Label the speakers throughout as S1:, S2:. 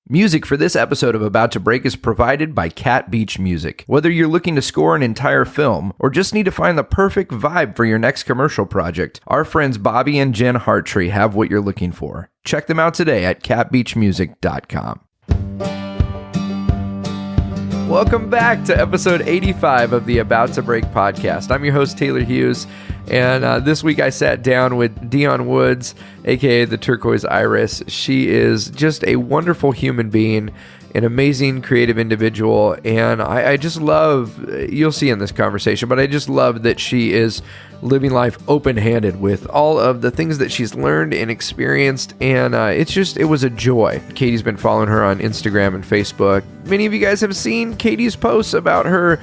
S1: Music for this episode of About to Break is provided by Cat Beach Music. Whether you're looking to score an entire film or just need to find the perfect vibe for your next commercial project, our friends Bobby and Jen Hartree have what you're looking for. Check them out today at catbeachmusic.com. Welcome back to episode 85 of the About to Break podcast. I'm your host, Taylor Hughes, and this week I sat down with Dionne Woods, aka the Turqouise Iris. She is just a wonderful human being, an amazing creative individual, and I just love, you'll see in this conversation, but I just love that she is living life open-handed with all of the things that she's learned and experienced, and it was a joy. Katie's been following her on Instagram and Facebook. Many of you guys have seen Katie's posts about her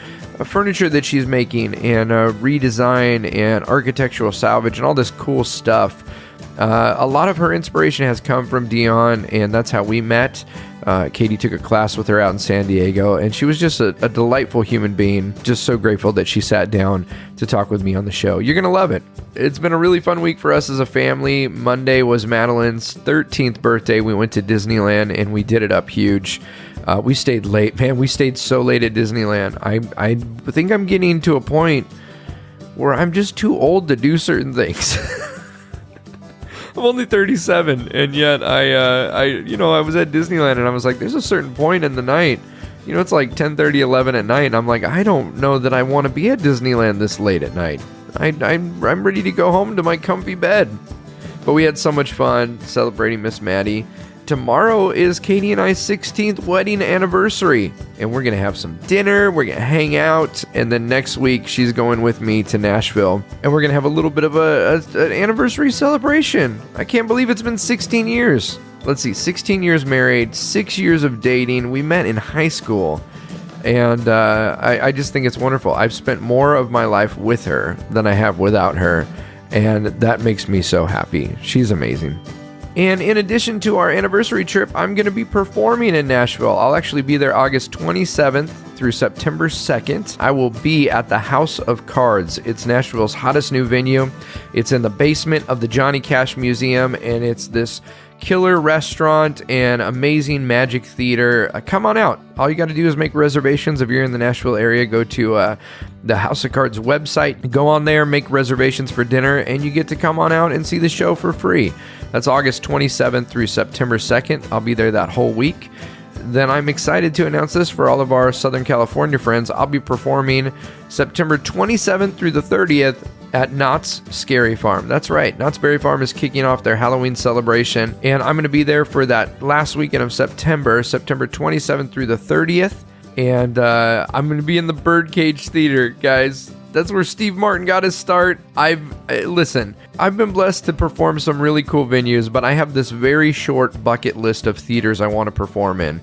S1: furniture that she's making and redesign and architectural salvage and all this cool stuff. A lot of her inspiration has come from Dionne, and that's how we met. Katie took a class with her out in San Diego, and she was just a delightful human being. Just so grateful that she sat down to talk with me on the show. You're going to love it. It's been a really fun week for us as a family. Monday was Madeline's 13th birthday. We went to Disneyland, and we did it up huge. We stayed late. Man, we stayed so late at Disneyland. I think I'm getting to a point where I'm just too old to do certain things. I'm only 37, and yet I was at Disneyland, and I was like, there's a certain point in the night, it's like 10:30, 11 at night, and I'm like, I don't know that I want to be at Disneyland this late at night. I'm ready to go home to my comfy bed. But we had so much fun celebrating Miss Maddie. Tomorrow is Katie and I's 16th wedding anniversary, and we're going to have some dinner, we're going to hang out, and then next week she's going with me to Nashville, and we're going to have a little bit of an anniversary celebration. I can't believe it's been 16 years. Let's see, 16 years married, 6 years of dating. We met in high school, and I just think it's wonderful. I've spent more of my life with her than I have without her, and that makes me so happy. She's amazing. And in addition to our anniversary trip, I'm going to be performing in Nashville. I'll actually be there August 27th through September 2nd. I will be at the House of Cards. It's Nashville's hottest new venue. It's in the basement of the Johnny Cash Museum, and it's this killer restaurant and amazing magic theater. Come on out. All you got to do is make reservations. If you're in the Nashville area, go to the House of Cards website. Go on there, make reservations for dinner, and you get to come on out and see the show for free. That's August 27th through September 2nd. I'll be there that whole week. Then I'm excited to announce this for all of our Southern California friends. I'll be performing September 27th through the 30th at Knott's Scary Farm. That's right. Knott's Berry Farm is kicking off their Halloween celebration, and I'm going to be there for that last weekend of September 27th through the 30th, and I'm going to be in the Birdcage Theater, guys. That's where Steve Martin got his start. Listen, I've been blessed to perform some really cool venues, but I have this very short bucket list of theaters I want to perform in.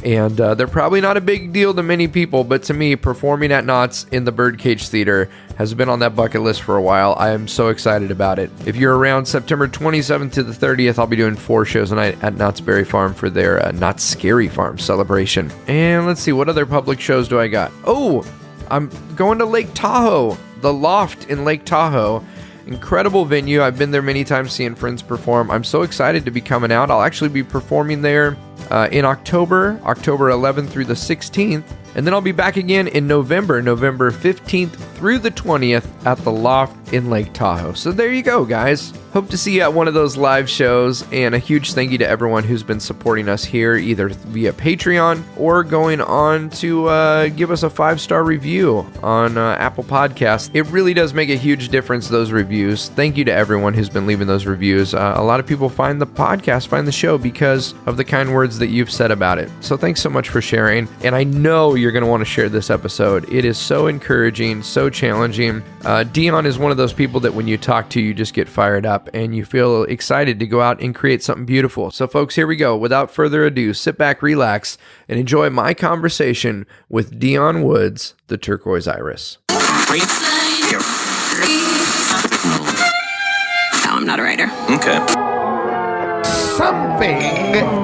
S1: And they're probably not a big deal to many people, but to me, performing at Knott's in the Birdcage Theater has been on that bucket list for a while. I am so excited about it. If you're around September 27th to the 30th, I'll be doing 4 shows a night at Knott's Berry Farm for their Knott's Scary Farm celebration. And let's see, what other public shows do I got? Oh, I'm going to Lake Tahoe, the Loft in Lake Tahoe. Incredible venue. I've been there many times seeing friends perform. I'm so excited to be coming out. I'll actually be performing there in October 11th through the 16th. And then I'll be back again in November 15th through the 20th at the Loft in Lake Tahoe. So there you go, guys. Hope to see you at one of those live shows, and a huge thank you to everyone who's been supporting us here, either via Patreon or going on to give us a 5-star review on Apple Podcasts. It really does make a huge difference, those reviews. Thank you to everyone who's been leaving those reviews. A lot of people find the podcast, find the show because of the kind words that you've said about it. So thanks so much for sharing, and I know you're going to want to share this episode. It is so encouraging, so challenging. Dionne is one of those people that when you talk to, you just get fired up and you feel excited to go out and create something beautiful. So folks, here we go. Without further ado, sit back, relax, and enjoy my conversation with Dionne Woods, the Turqouise Iris.
S2: No, I'm not a writer.
S3: Okay.
S4: Something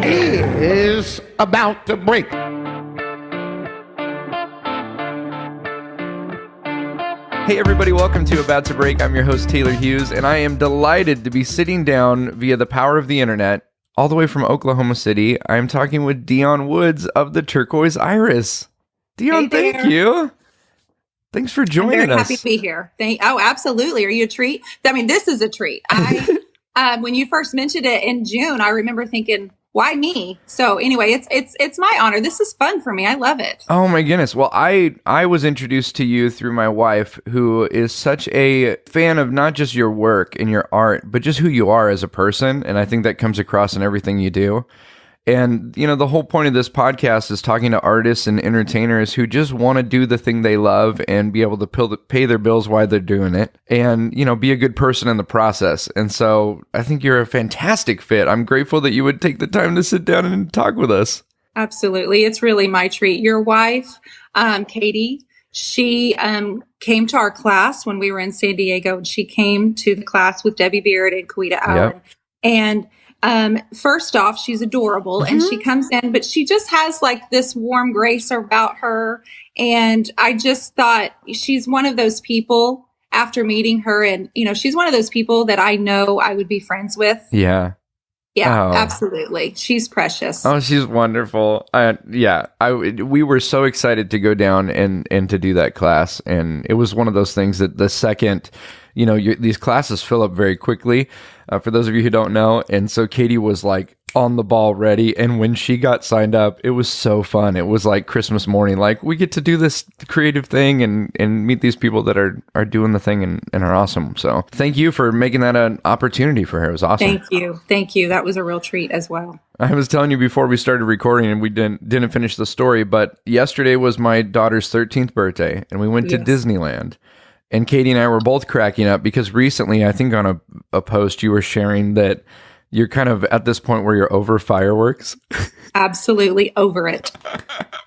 S4: is about to break.
S1: Hey everybody, welcome to About to Break. I'm your host, Taylor Hughes, and I am delighted to be sitting down via the power of the internet all the way from Oklahoma City. I'm talking with Dionne Woods of the Turqouise Iris. Dionne,
S2: Hey
S1: thank
S2: there.
S1: you. Thanks for
S2: I'm
S1: joining
S2: very
S1: us.
S2: happy to be here. Oh, absolutely. Are you a treat? I mean, this is a treat. When you first mentioned it in June, I remember thinking, why me? So anyway, it's my honor. This is fun for me. I love it.
S1: Oh my goodness. Well, I was introduced to you through my wife, who is such a fan of not just your work and your art, but just who you are as a person. And I think that comes across in everything you do. And, the whole point of this podcast is talking to artists and entertainers who just want to do the thing they love and be able to pay their bills while they're doing it and, be a good person in the process. And so I think you're a fantastic fit. I'm grateful that you would take the time to sit down and talk with us.
S2: Absolutely. It's really my treat. Your wife, Katie, she came to our class when we were in San Diego, and she came to the class with Debbie Beard and Quita Allen.
S1: Yep.
S2: And first off, she's adorable, and she comes in, but she just has like this warm grace about her. And I just thought she's one of those people after meeting her, and, she's one of those people that I know I would be friends with.
S1: Yeah.
S2: Yeah,
S1: Oh.
S2: Absolutely. She's precious.
S1: Oh, she's wonderful. We were so excited to go down and to do that class. And it was one of those things that the second, these classes fill up very quickly, for those of you who don't know. And so Katie was like on the ball ready. And when she got signed up, it was so fun. It was like Christmas morning. Like, we get to do this creative thing and meet these people that are doing the thing and are awesome. So thank you for making that an opportunity for her. It was awesome.
S2: Thank you. That was a real treat as well.
S1: I was telling you before we started recording, and we didn't finish the story, but yesterday was my daughter's 13th birthday, and we went to Disneyland. And Katie and I were both cracking up because recently, I think on a post, you were sharing that you're kind of at this point where you're over fireworks.
S2: Absolutely over it.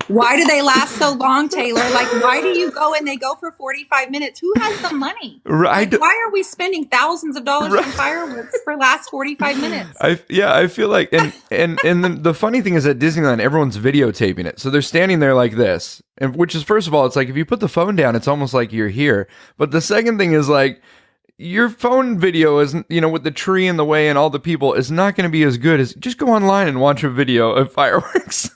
S2: Why do they last so long, Taylor? Like, why do you go and they go for 45 minutes? Who has the money?
S1: Right.
S2: Like, why are we spending thousands of dollars on fireworks for last 45 minutes?
S1: I feel like, and the funny thing is at Disneyland, everyone's videotaping it. So they're standing there like this, and which is, first of all, it's like, if you put the phone down, it's almost like you're here. But the second thing is, like, your phone video is, with the tree in the way and all the people, is not going to be as good as just go online and watch a video of fireworks.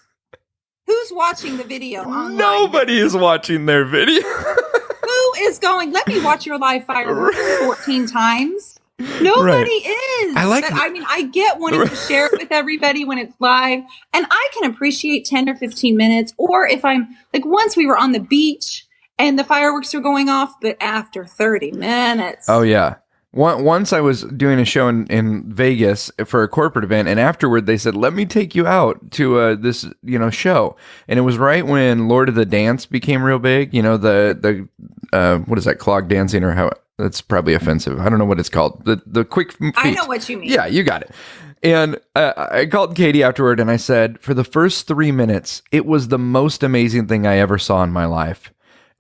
S2: Who's watching the video online?
S1: Nobody is watching their video.
S2: Who is going, let me watch your live fireworks 14 times? Nobody is. I get wanting to share it with everybody when it's live, and I can appreciate 10 or 15 minutes. Or if I'm like, once we were on the beach and the fireworks are going off, but after 30 minutes.
S1: Oh, yeah. Once I was doing a show in Vegas for a corporate event, and afterward they said, let me take you out to this, show. And it was right when Lord of the Dance became real big. The what is that, clog dancing, or how? That's probably offensive. I don't know what it's called. The quick feet.
S2: I know what you mean.
S1: Yeah, you got it. And I called Katie afterward, and I said, for the first 3 minutes, it was the most amazing thing I ever saw in my life.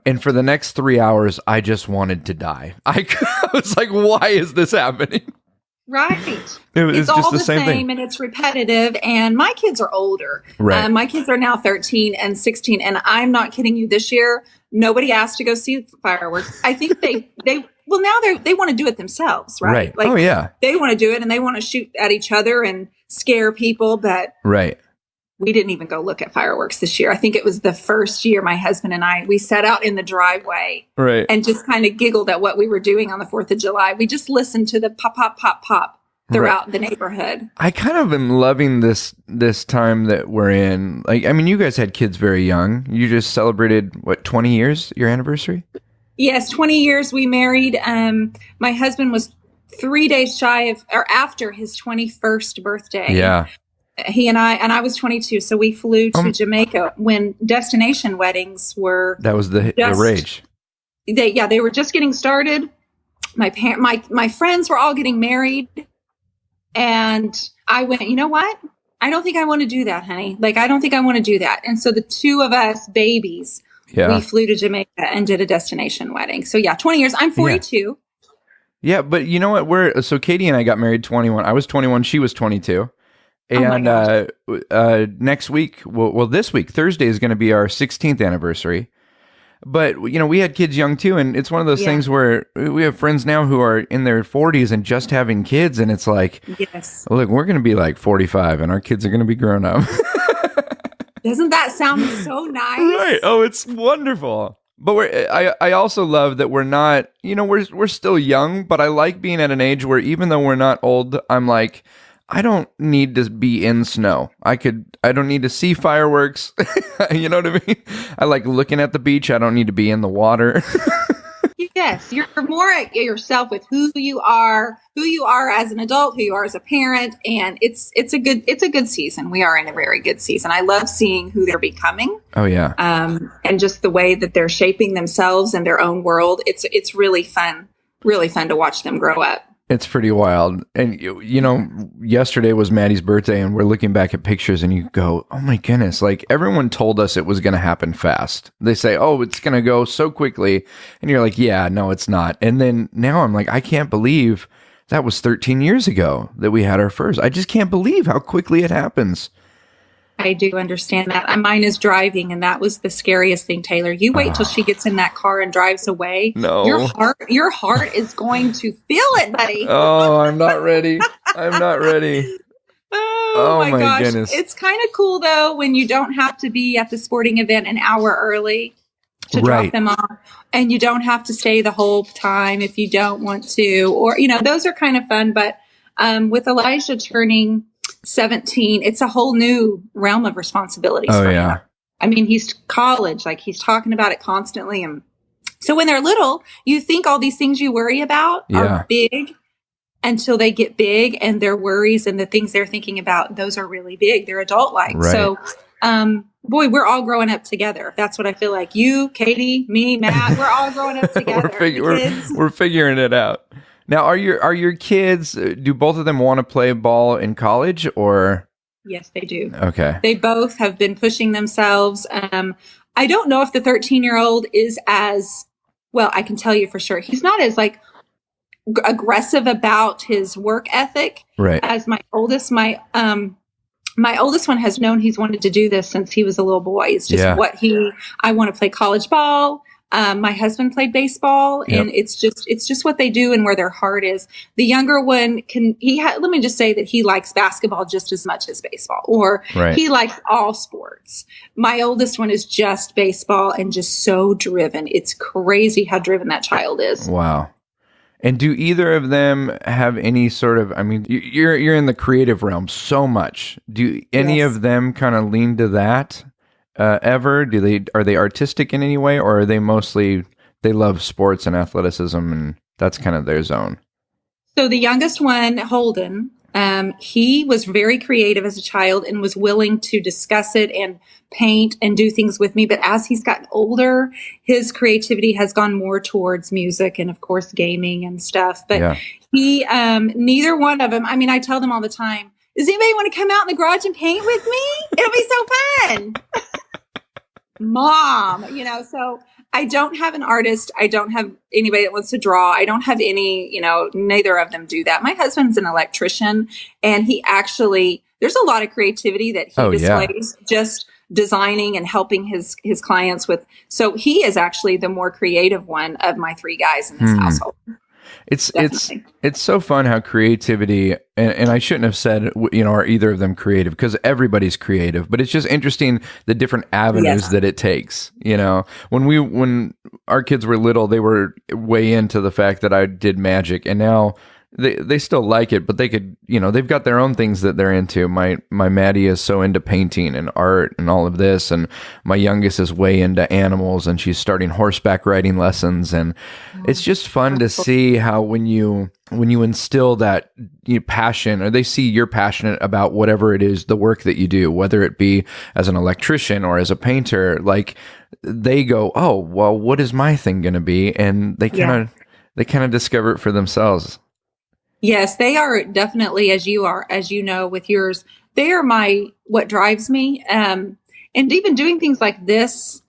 S1: And for the next 3 hours, I just wanted to die. I was like, why is this happening?
S2: Right.
S1: It's
S2: all
S1: just
S2: the
S1: the same thing.
S2: And it's repetitive. And my kids are older.
S1: Right.
S2: My kids are now 13 and 16. And I'm not kidding you. This year, nobody asked to go see fireworks. I think they now they want to do it themselves, right?
S1: Like, oh, yeah.
S2: They want to do it, and they want to shoot at each other and scare people. But
S1: right.
S2: We didn't even go look at fireworks this year. I think it was the first year my husband and we sat out in the driveway and just kind of giggled at what we were doing on the 4th of July. We just listened to the pop, pop, pop, pop throughout the neighborhood.
S1: I kind of am loving this time that we're in. Like, I mean, you guys had kids very young. You just celebrated, 20 years, your anniversary?
S2: Yes, 20 years. We married. My husband was 3 days shy of, or after his 21st birthday.
S1: Yeah.
S2: He and I was 22, so we flew to Jamaica when destination weddings were.
S1: That was the rage.
S2: They were just getting started. My friends were all getting married, and I went, you know what? I don't think I want to do that, honey. Like, I don't think I want to do that. And so the two of us babies, we flew to Jamaica and did a destination wedding. So 20 years. I'm 42.
S1: Yeah, but you know what? So Katie and I got married 21. I was 21. She was 22. And next week, this week, Thursday is going to be our 16th anniversary. But, we had kids young too. And it's one of those things where we have friends now who are in their 40s and just having kids. And it's like,
S2: yes,
S1: look, we're going to be like 45 and our kids are going to be grown up.
S2: Doesn't that sound so nice?
S1: Right. Oh, it's wonderful. But I also love that we're not, we're still young, but I like being at an age where even though we're not old, I'm like, I don't need to be in snow. I don't need to see fireworks. You know what I mean? I like looking at the beach. I don't need to be in the water.
S2: Yes, you're more at yourself with who you are as an adult, who you are as a parent, and it's a good season. We are in a very good season. I love seeing who they're becoming.
S1: Oh yeah.
S2: And just the way that they're shaping themselves in their own world. It's really fun to watch them grow up.
S1: It's pretty wild. And, yesterday was Maddie's birthday and we're looking back at pictures and you go, oh my goodness, like everyone told us it was going to happen fast. They say, oh, it's going to go so quickly. And you're like, yeah, no, it's not. And then now I'm like, I can't believe that was 13 years ago that we had our first. I just can't believe how quickly it happens.
S2: I do understand that. Mine is driving, and that was the scariest thing, Taylor. You wait till she gets in that car and drives away.
S1: No.
S2: Your heart is going to feel it, buddy.
S1: Oh, I'm not ready. I'm not ready.
S2: Oh my gosh.
S1: Goodness.
S2: It's kind of cool, though, when you don't have to be at the sporting event an hour early to drop them off, and you don't have to stay the whole time if you don't want to, or, those are kind of fun. But with Elijah turning 17, it's a whole new realm of responsibilities for him. I mean, he's college, like he's talking about it constantly. And so when they're little, you think all these things you worry about are big until they get big, and their worries and the things they're thinking about, those are really big. They're adult-like. Right. So, boy, we're all growing up together. That's what I feel like. You, Katie, me, Matt, we're all growing up together.
S1: we're figuring it out. Now, are your kids, do both of them want to play ball in college, or?
S2: Yes, they do.
S1: Okay.
S2: They both have been pushing themselves. I don't know if the 13-year-old is as, well, I can tell you for sure, he's not as aggressive about his work ethic as my oldest. My oldest one has known he's wanted to do this since he was a little boy. It's just I want to play college ball. My husband played baseball, and it's just what they do and where their heart is. The younger one let me just say that he likes basketball just as much as baseball, or he likes all sports. My oldest one is just baseball and just so driven. It's crazy how driven that child is.
S1: Wow. And do either of them have any sort of, I mean, you're in the creative realm so much. Do any of them kind of lean to that? Ever? Are they artistic in any way, or are they mostly, they love sports and athleticism and that's kind of their zone?
S2: So the youngest one, Holden, he was very creative as a child and was willing to discuss it and paint and do things with me. But as he's gotten older, his creativity has gone more towards music and, of course, gaming and stuff. But he, neither one of them, I mean, I tell them all the time, does anybody want to come out in the garage and paint with me? It'll be so fun. Mom, so I don't have an artist. I don't have anybody that wants to draw. I don't have any, neither of them do that. My husband's an electrician, and he actually, there's a lot of creativity that he displays just designing and helping his clients with. So he is actually the more creative one of my three guys in this household.
S1: It's so fun how creativity, and I shouldn't have said, are either of them creative, because everybody's creative, but it's just interesting the different avenues that it takes. When our kids were little, they were way into the fact that I did magic, and now they still like it, but they could, they've got their own things that they're into. My Maddie is so into painting and art and all of this, and my youngest is way into animals, and she's starting horseback riding lessons, and it's just fun to see how when you instill that passion, or they see you're passionate about whatever it is, the work that you do, whether it be as an electrician or as a painter, like they go, oh, well, what is my thing going to be? And they kind of discover it for themselves.
S2: Yes, they are definitely, as you know, with yours, they are what drives me. And even doing things like this,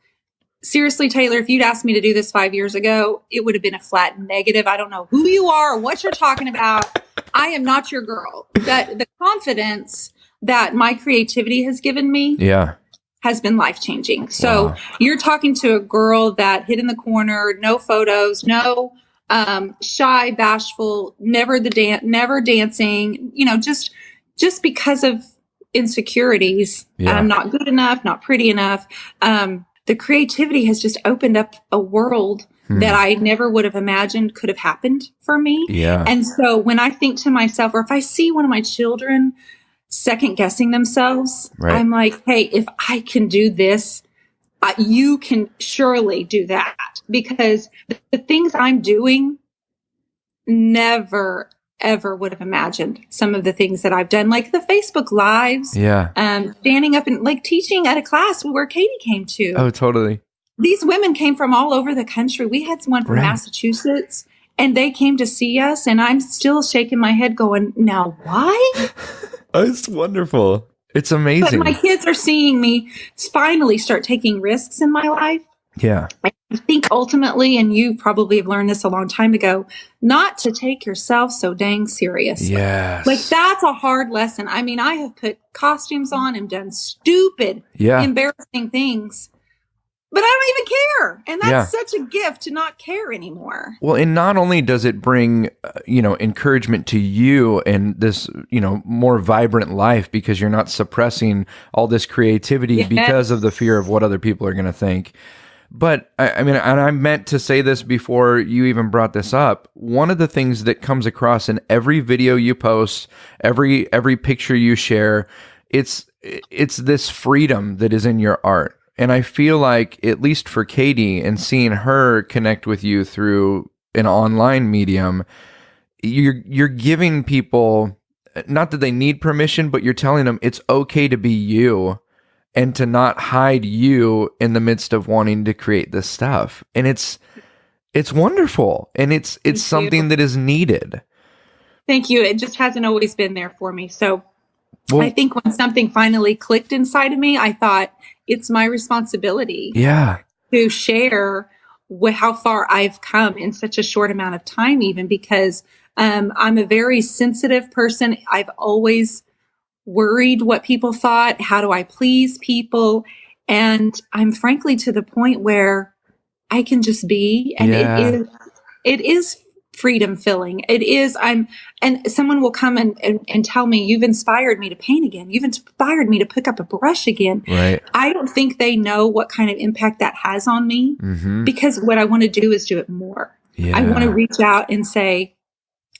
S2: seriously, Taylor, if you'd asked me to do this 5 years ago, it would have been a flat negative. I don't know who you are or what you're talking about. I am not your girl. That the confidence that my creativity has given me has been life-changing. So you're talking to a girl that hid in the corner, no photos, no shy, bashful, never dancing, just because of insecurities. I'm not good enough, not pretty enough. The creativity has just opened up a world that I never would have imagined could have happened for me.
S1: Yeah.
S2: And so when I think to myself, or if I see one of my children second guessing themselves, I'm like, hey, if I can do this, you can surely do that. Because the things I'm doing, never, ever would have imagined some of the things that I've done, like the Facebook Lives, standing up and like teaching at a class where Katie came to.
S1: Oh, totally.
S2: These women came from all over the country. We had one from Massachusetts, and they came to see us, and I'm still shaking my head going, now why?
S1: Oh, it's wonderful. It's amazing.
S2: But my kids are seeing me finally start taking risks in my life.
S1: Yeah.
S2: I think ultimately, and you probably have learned this a long time ago, not to take yourself so dang seriously.
S1: Yes.
S2: Like that's a hard lesson. I mean, I have put costumes on and done stupid, embarrassing things, but I don't even care. And that's such a gift to not care anymore.
S1: Well, and not only does it bring, encouragement to you and this, more vibrant life because you're not suppressing all this creativity because of the fear of what other people are going to think. But I mean, and I meant to say this before you even brought this up. One of the things that comes across in every video you post, every picture you share, it's this freedom that is in your art. And I feel like, at least for Katie, and seeing her connect with you through an online medium, you're giving people, not that they need permission, but you're telling them it's okay to be you and to not hide you in the midst of wanting to create this stuff. And it's wonderful. And it's something that is needed.
S2: Thank you. It just hasn't always been there for me. So I think when something finally clicked inside of me, I thought it's my responsibility to share how far I've come in such a short amount of time, even because I'm a very sensitive person. I've always worried what people thought. How do I please people? And I'm frankly to the point where I can just be, and it is freedom filling. It is, and someone will come and tell me, you've inspired me to paint again. You've inspired me to pick up a brush again.
S1: Right.
S2: I don't think they know what kind of impact that has on me, because what I want to do is do it more. I want to reach out and say,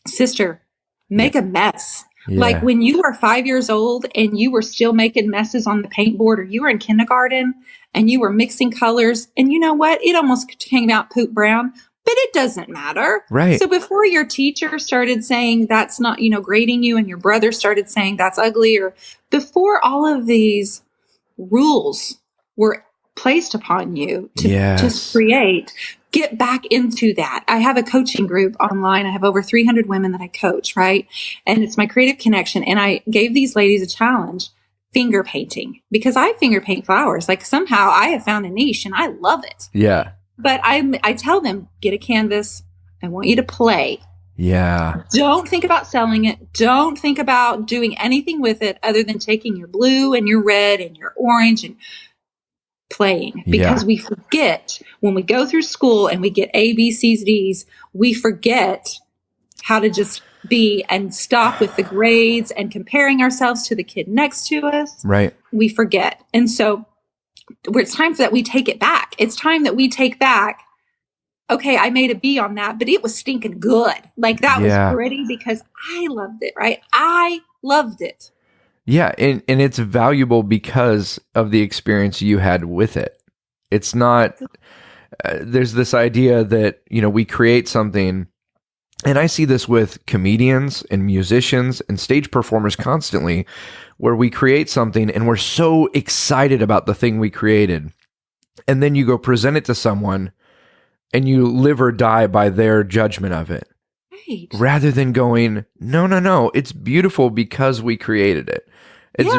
S2: sister, make a mess. Like when you were 5 years old and you were still making messes on the paint board, or you were in kindergarten and you were mixing colors, and you know what? It almost came out poop brown, but it doesn't matter.
S1: Right.
S2: So before your teacher started saying that's not, grading you, and your brother started saying that's ugly, or before all of these rules were placed upon you to just create, get back into that. I have a coaching group online. I have over 300 women that I coach, right? And it's my Creative Connection. And I gave these ladies a challenge, finger painting, because I finger paint flowers. Like somehow I have found a niche and I love it.
S1: Yeah.
S2: But I tell them, get a canvas. I want you to play.
S1: Yeah.
S2: Don't think about selling it. Don't think about doing anything with it other than taking your blue and your red and your orange and playing, because we forget when we go through school and we get A, B, C's, D's, we forget how to just be and stop with the grades and comparing ourselves to the kid next to us.
S1: Right.
S2: We forget. And so it's time that we take it back. It's time that we take back, okay, I made a B on that, but it was stinking good. Like that was pretty because I loved it, right? I loved it.
S1: Yeah, and it's valuable because of the experience you had with it. It's not, there's this idea that, we create something, and I see this with comedians and musicians and stage performers constantly, where we create something and we're so excited about the thing we created. And then you go present it to someone and you live or die by their judgment of it. Right. Rather than going, no, it's beautiful because we created it. It's,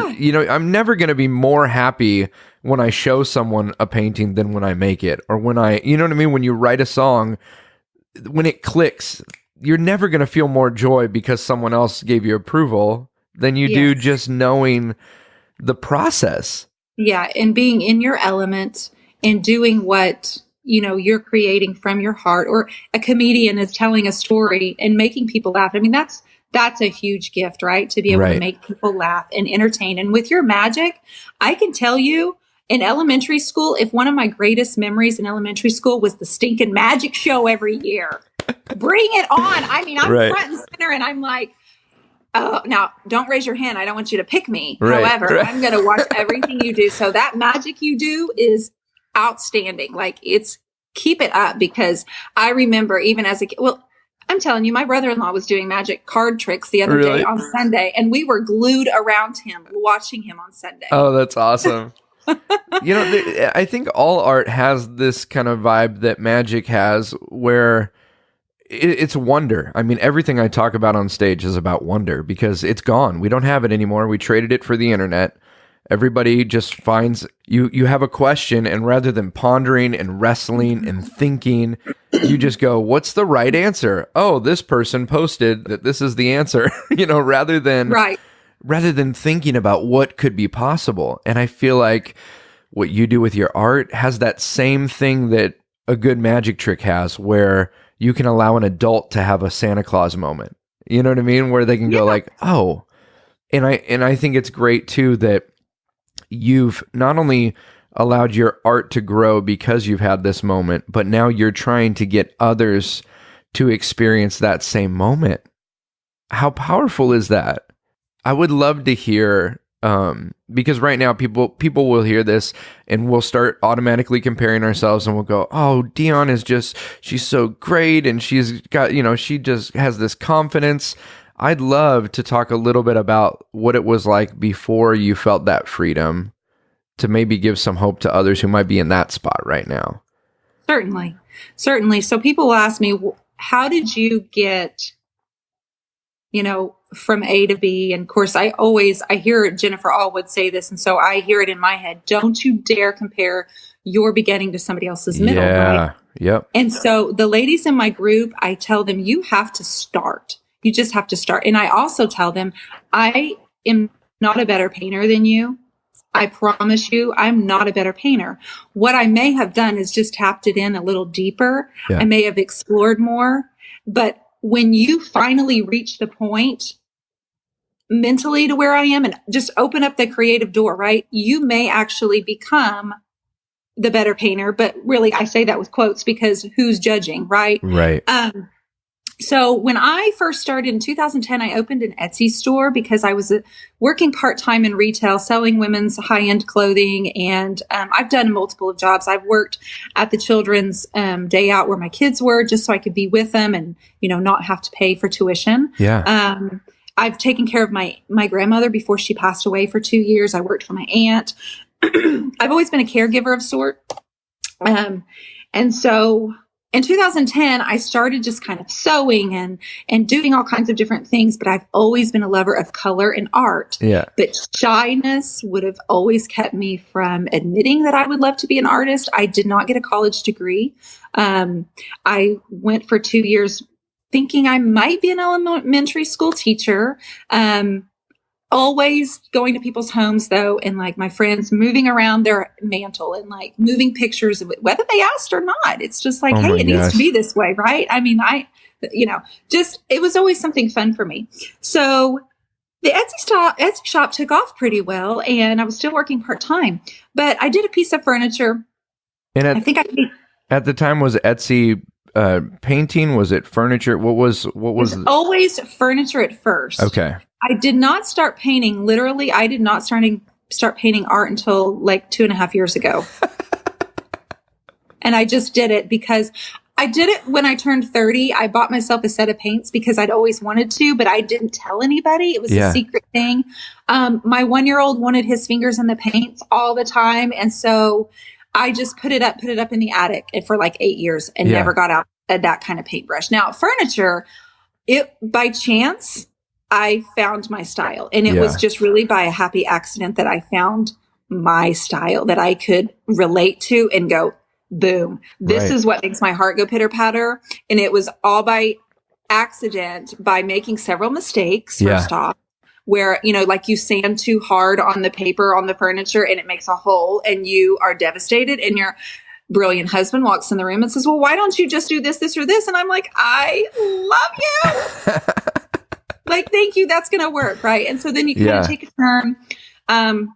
S1: I'm never going to be more happy when I show someone a painting than when I make it, or when I, you know what I mean? When you write a song, when it clicks, you're never going to feel more joy because someone else gave you approval than you do just knowing the process.
S2: Yeah. And being in your element and doing what, you're creating from your heart, or a comedian is telling a story and making people laugh. I mean, that's a huge gift, right? To be able to make people laugh and entertain. And with your magic, I can tell you, in elementary school, if one of my greatest memories in elementary school was the stinking magic show every year. Bring it on. I mean, I'm front and center, and I'm like, oh, now don't raise your hand. I don't want you to pick me. However, I'm going to watch everything you do. So that magic you do is outstanding. Like, keep it up, because I remember even as a kid, I'm telling you, my brother-in-law was doing magic card tricks the other day on Sunday, and we were glued around him, watching him on Sunday.
S1: Oh, that's awesome. I think all art has this kind of vibe that magic has, where it's wonder. I mean, everything I talk about on stage is about wonder, because it's gone. We don't have it anymore. We traded it for the internet. Everybody just finds you have a question, and rather than pondering and wrestling and thinking, you just go, what's the right answer? Oh, this person posted that this is the answer, rather than thinking about what could be possible. And I feel like what you do with your art has that same thing that a good magic trick has, where you can allow an adult to have a Santa Claus moment. You know what I mean? Where they can go like, oh, and I think it's great too that you've not only allowed your art to grow because you've had this moment, but now you're trying to get others to experience that same moment. How powerful is that? I would love to hear, because right now people will hear this and we'll start automatically comparing ourselves, and we'll go, oh, Dionne she's so great, and she's got, she just has this confidence. I'd love to talk a little bit about what it was like before you felt that freedom, to maybe give some hope to others who might be in that spot right now.
S2: Certainly. So people will ask me, how did you get, from A to B? And of course, I hear Jennifer Allwood say this, and so I hear it in my head. Don't you dare compare your beginning to somebody else's middle.
S1: Yeah.
S2: Right?
S1: Yep.
S2: And so the ladies in my group, I tell them, you have to start. You just have to start. And I also tell them, I am not a better painter than you. I promise you, I'm not a better painter. What I may have done is just tapped it in a little deeper. Yeah. I may have explored more. But when you finally reach the point mentally to where I am, and just open up the creative door, right? You may actually become the better painter. But really, I say that with quotes, because who's judging, right?
S1: Right.
S2: So when I first started in 2010, I opened an Etsy store because I was working part-time in retail, selling women's high-end clothing. And I've done multiple jobs. I've worked at the children's day out where my kids were, just so I could be with them and, not have to pay for tuition.
S1: Yeah.
S2: I've taken care of my grandmother before she passed away for 2 years. I worked for my aunt. I've always been a caregiver of sort. And so in 2010, I started just kind of sewing and doing all kinds of different things, but I've always been a lover of color and art.
S1: Yeah.
S2: But shyness would have always kept me from admitting that I would love to be an artist. I did not get a college degree. I went for 2 years thinking I might be an elementary school teacher. Always going to people's homes though, and like my friends moving around their mantle and like moving pictures of it, whether they asked or not. It's just like, hey, it needs to be this way, right? I mean, it was always something fun for me. So the Etsy shop took off pretty well, and I was still working part-time, but I did a piece of furniture. And
S1: at the time, was Etsy painting? Was it furniture? What was
S2: it was always furniture at first.
S1: Okay.
S2: I did not start painting. Literally, I did not start painting art until like 2.5 years ago. And I just did it because I did it when I turned 30. I bought myself a set of paints because I'd always wanted to, but I didn't tell anybody. It was a secret thing. My 1-year-old wanted his fingers in the paints all the time. And so I just put it up in the attic for like 8 years and never got out that kind of paintbrush. Now, furniture, by chance, I found my style, and it was just really by a happy accident that I found my style that I could relate to and go, boom, this is what makes my heart go pitter patter. And it was all by accident, by making several mistakes first off, where, like you sand too hard on the paper on the furniture and it makes a hole and you are devastated, and your brilliant husband walks in the room and says, well, why don't you just do this, this, or this? And I'm like, I love you. Like, thank you. That's going to work. Right. And so then you kind of take a turn.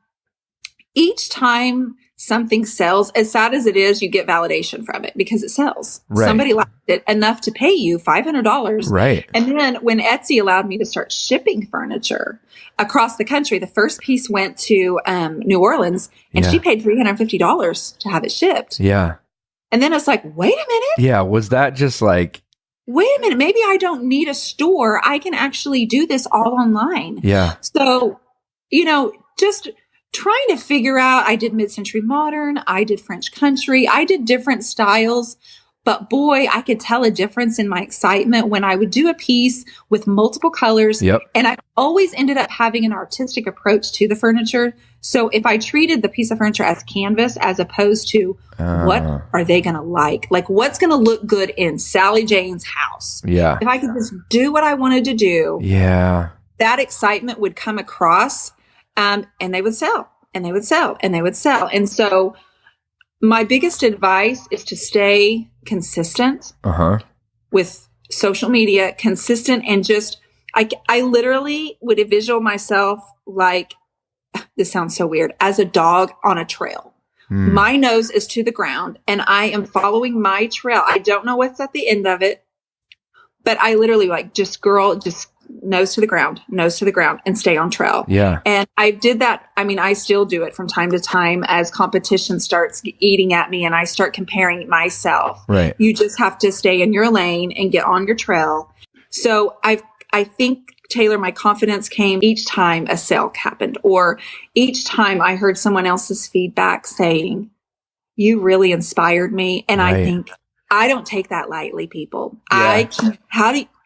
S2: Each time something sells, as sad as it is, you get validation from it because it sells. Right. Somebody liked it enough to pay you $500. Right. And then when Etsy allowed me to start shipping furniture across the country, the first piece went to New Orleans, and she paid $350 to have it shipped. Yeah. And then it's like, wait a minute. Yeah. Was that just like, wait a minute, maybe I don't need a store. I can actually do this all online. Yeah. So, just trying to figure out, I did mid-century modern, I did French country, I did different styles, but boy, I could tell a difference in my excitement when I would do a piece with multiple colors. Yep. And I always ended up having an artistic approach to the furniture. So if I treated the piece of furniture as canvas, as opposed to what are they going to like what's going to look good in Sally Jane's house. Yeah. If I could just do what I wanted to do. Yeah. That excitement would come across. And they would sell, and they would sell, and they would sell. And so my biggest advice is to stay consistent with social media, consistent, and just, I literally would visual myself like, this sounds so weird, as a dog on a trail. My nose is to the ground, and I am following my trail. I don't know what's at the end of it, but I literally just nose to the ground, and stay on trail. Yeah. And I did that. I mean, I still do it from time to time as competition starts eating at me and I start comparing myself. Right. You just have to stay in your lane and get on your trail. So I think, Taylor, my confidence came each time a sale happened, or each time I heard someone else's feedback saying, you really inspired me. And I think, I don't take that lightly, people. Yeah.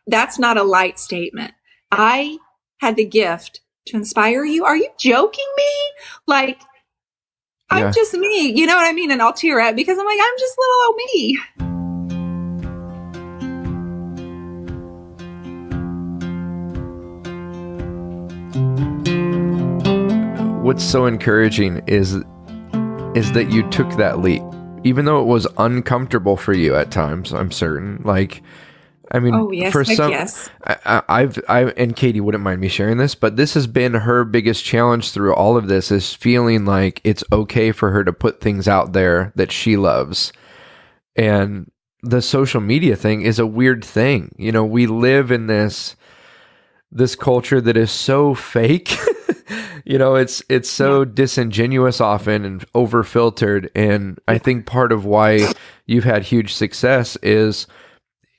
S2: That's not a light statement. I had the gift to inspire you. Are you joking me? I'm just me. You know what I mean? And I'll tear up because I'm like, I'm just little old me.
S1: What's so encouraging is that you took that leap, even though it was uncomfortable for you at times. I'm certain, for some, I've and Katie wouldn't mind me sharing this, but this has been her biggest challenge through all of this, is feeling like it's okay for her to put things out there that she loves. And the social media thing is a weird thing. We live in this culture that is so fake. It's so disingenuous often and over filtered. And I think part of why you've had huge success is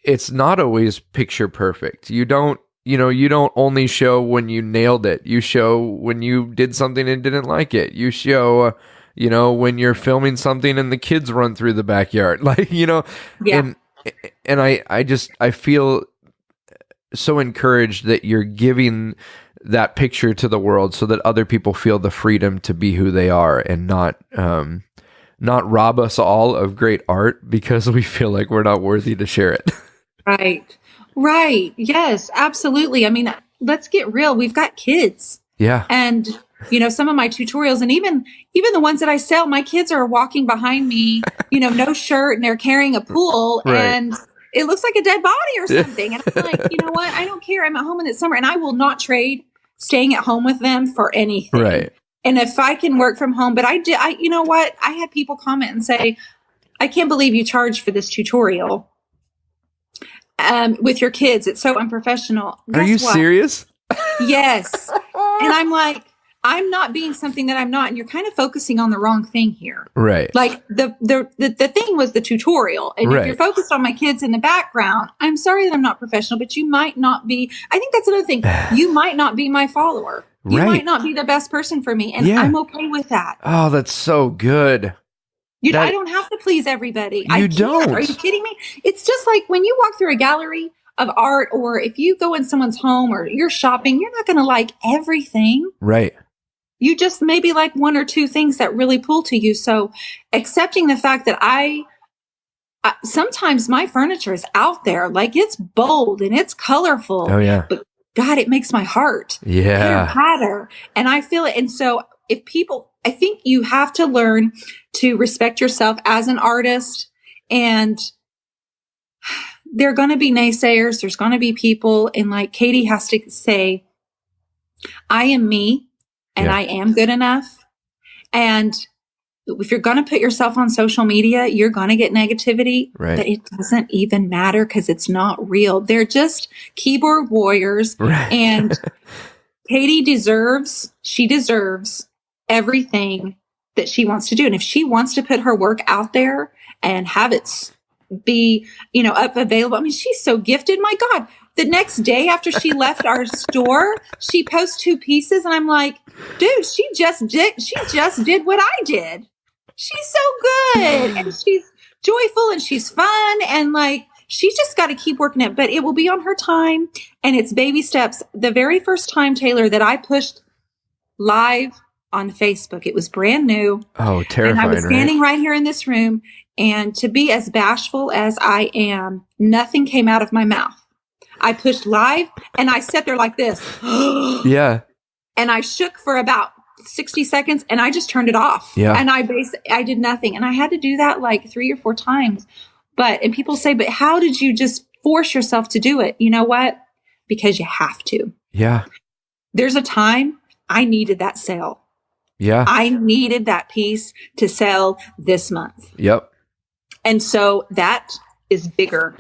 S1: it's not always picture perfect. You don't only show when you nailed it. You show when you did something and didn't like it. You show, when you're filming something and the kids run through the backyard, and I feel so encouraged that you're giving that picture to the world so that other people feel the freedom to be who they are and not rob us all of great art because we feel like we're not worthy to share it.
S2: Right. Yes, absolutely. I mean, let's get real. We've got kids. Yeah. And, some of my tutorials, and even the ones that I sell, my kids are walking behind me, no shirt, and they're carrying a pool, and it looks like a dead body or something. And I'm like, you know what? I don't care. I'm at home in the summer, and I will not trade staying at home with them for anything. Right. And if I can work from home, but you know what? I had people comment and say, I can't believe you charged for this tutorial. With your kids, it's so unprofessional.
S1: Are you serious?
S2: Yes. And I'm like, I'm not being something that I'm not, and you're kind of focusing on the wrong thing here. Right. Like the thing was the tutorial, and if you're focused on my kids in the background, I'm sorry that I'm not professional, but you might not be. I think that's another thing. You might not be my follower. You might not be the best person for me, and I'm okay with that.
S1: Oh, that's so good.
S2: I don't have to please everybody.
S1: You don't.
S2: Are you kidding me? It's just like when you walk through a gallery of art, or if you go in someone's home or you're shopping, you're not going to like everything. Right. You just maybe like one or two things that really pull to you. So accepting the fact that sometimes my furniture is out there, like it's bold and it's colorful. Oh yeah. But God, it makes my heart patter. And I feel it. And so I think you have to learn to respect yourself as an artist, and there are going to be naysayers. There's going to be people, and like Katie has to say, I am me and I am good enough. And if you're going to put yourself on social media, you're going to get negativity, but it doesn't even matter because it's not real. They're just keyboard warriors. Right. And Katie deserves everything that she wants to do. And if she wants to put her work out there and have it be, up available. I mean, she's so gifted. My God, the next day after she left our store, she posts 2 pieces. And I'm like, dude, she just did what I did. She's so good. And she's joyful and she's fun. And like, she's just got to keep working it, but it will be on her time and it's baby steps. The very first time, Taylor, that I pushed live on Facebook, it was brand new. Oh, terrifying. And I was standing right here in this room, and to be as bashful as I am, nothing came out of my mouth. I pushed live and I sat there like this. Yeah. And I shook for about 60 seconds and I just turned it off. Yeah. And I did nothing. And I had to do that like 3 or 4 times. And people say, but how did you just force yourself to do it? You know what? Because you have to. Yeah. There's a time I needed that sale. Yeah. I needed that piece to sell this month. Yep. And so that is bigger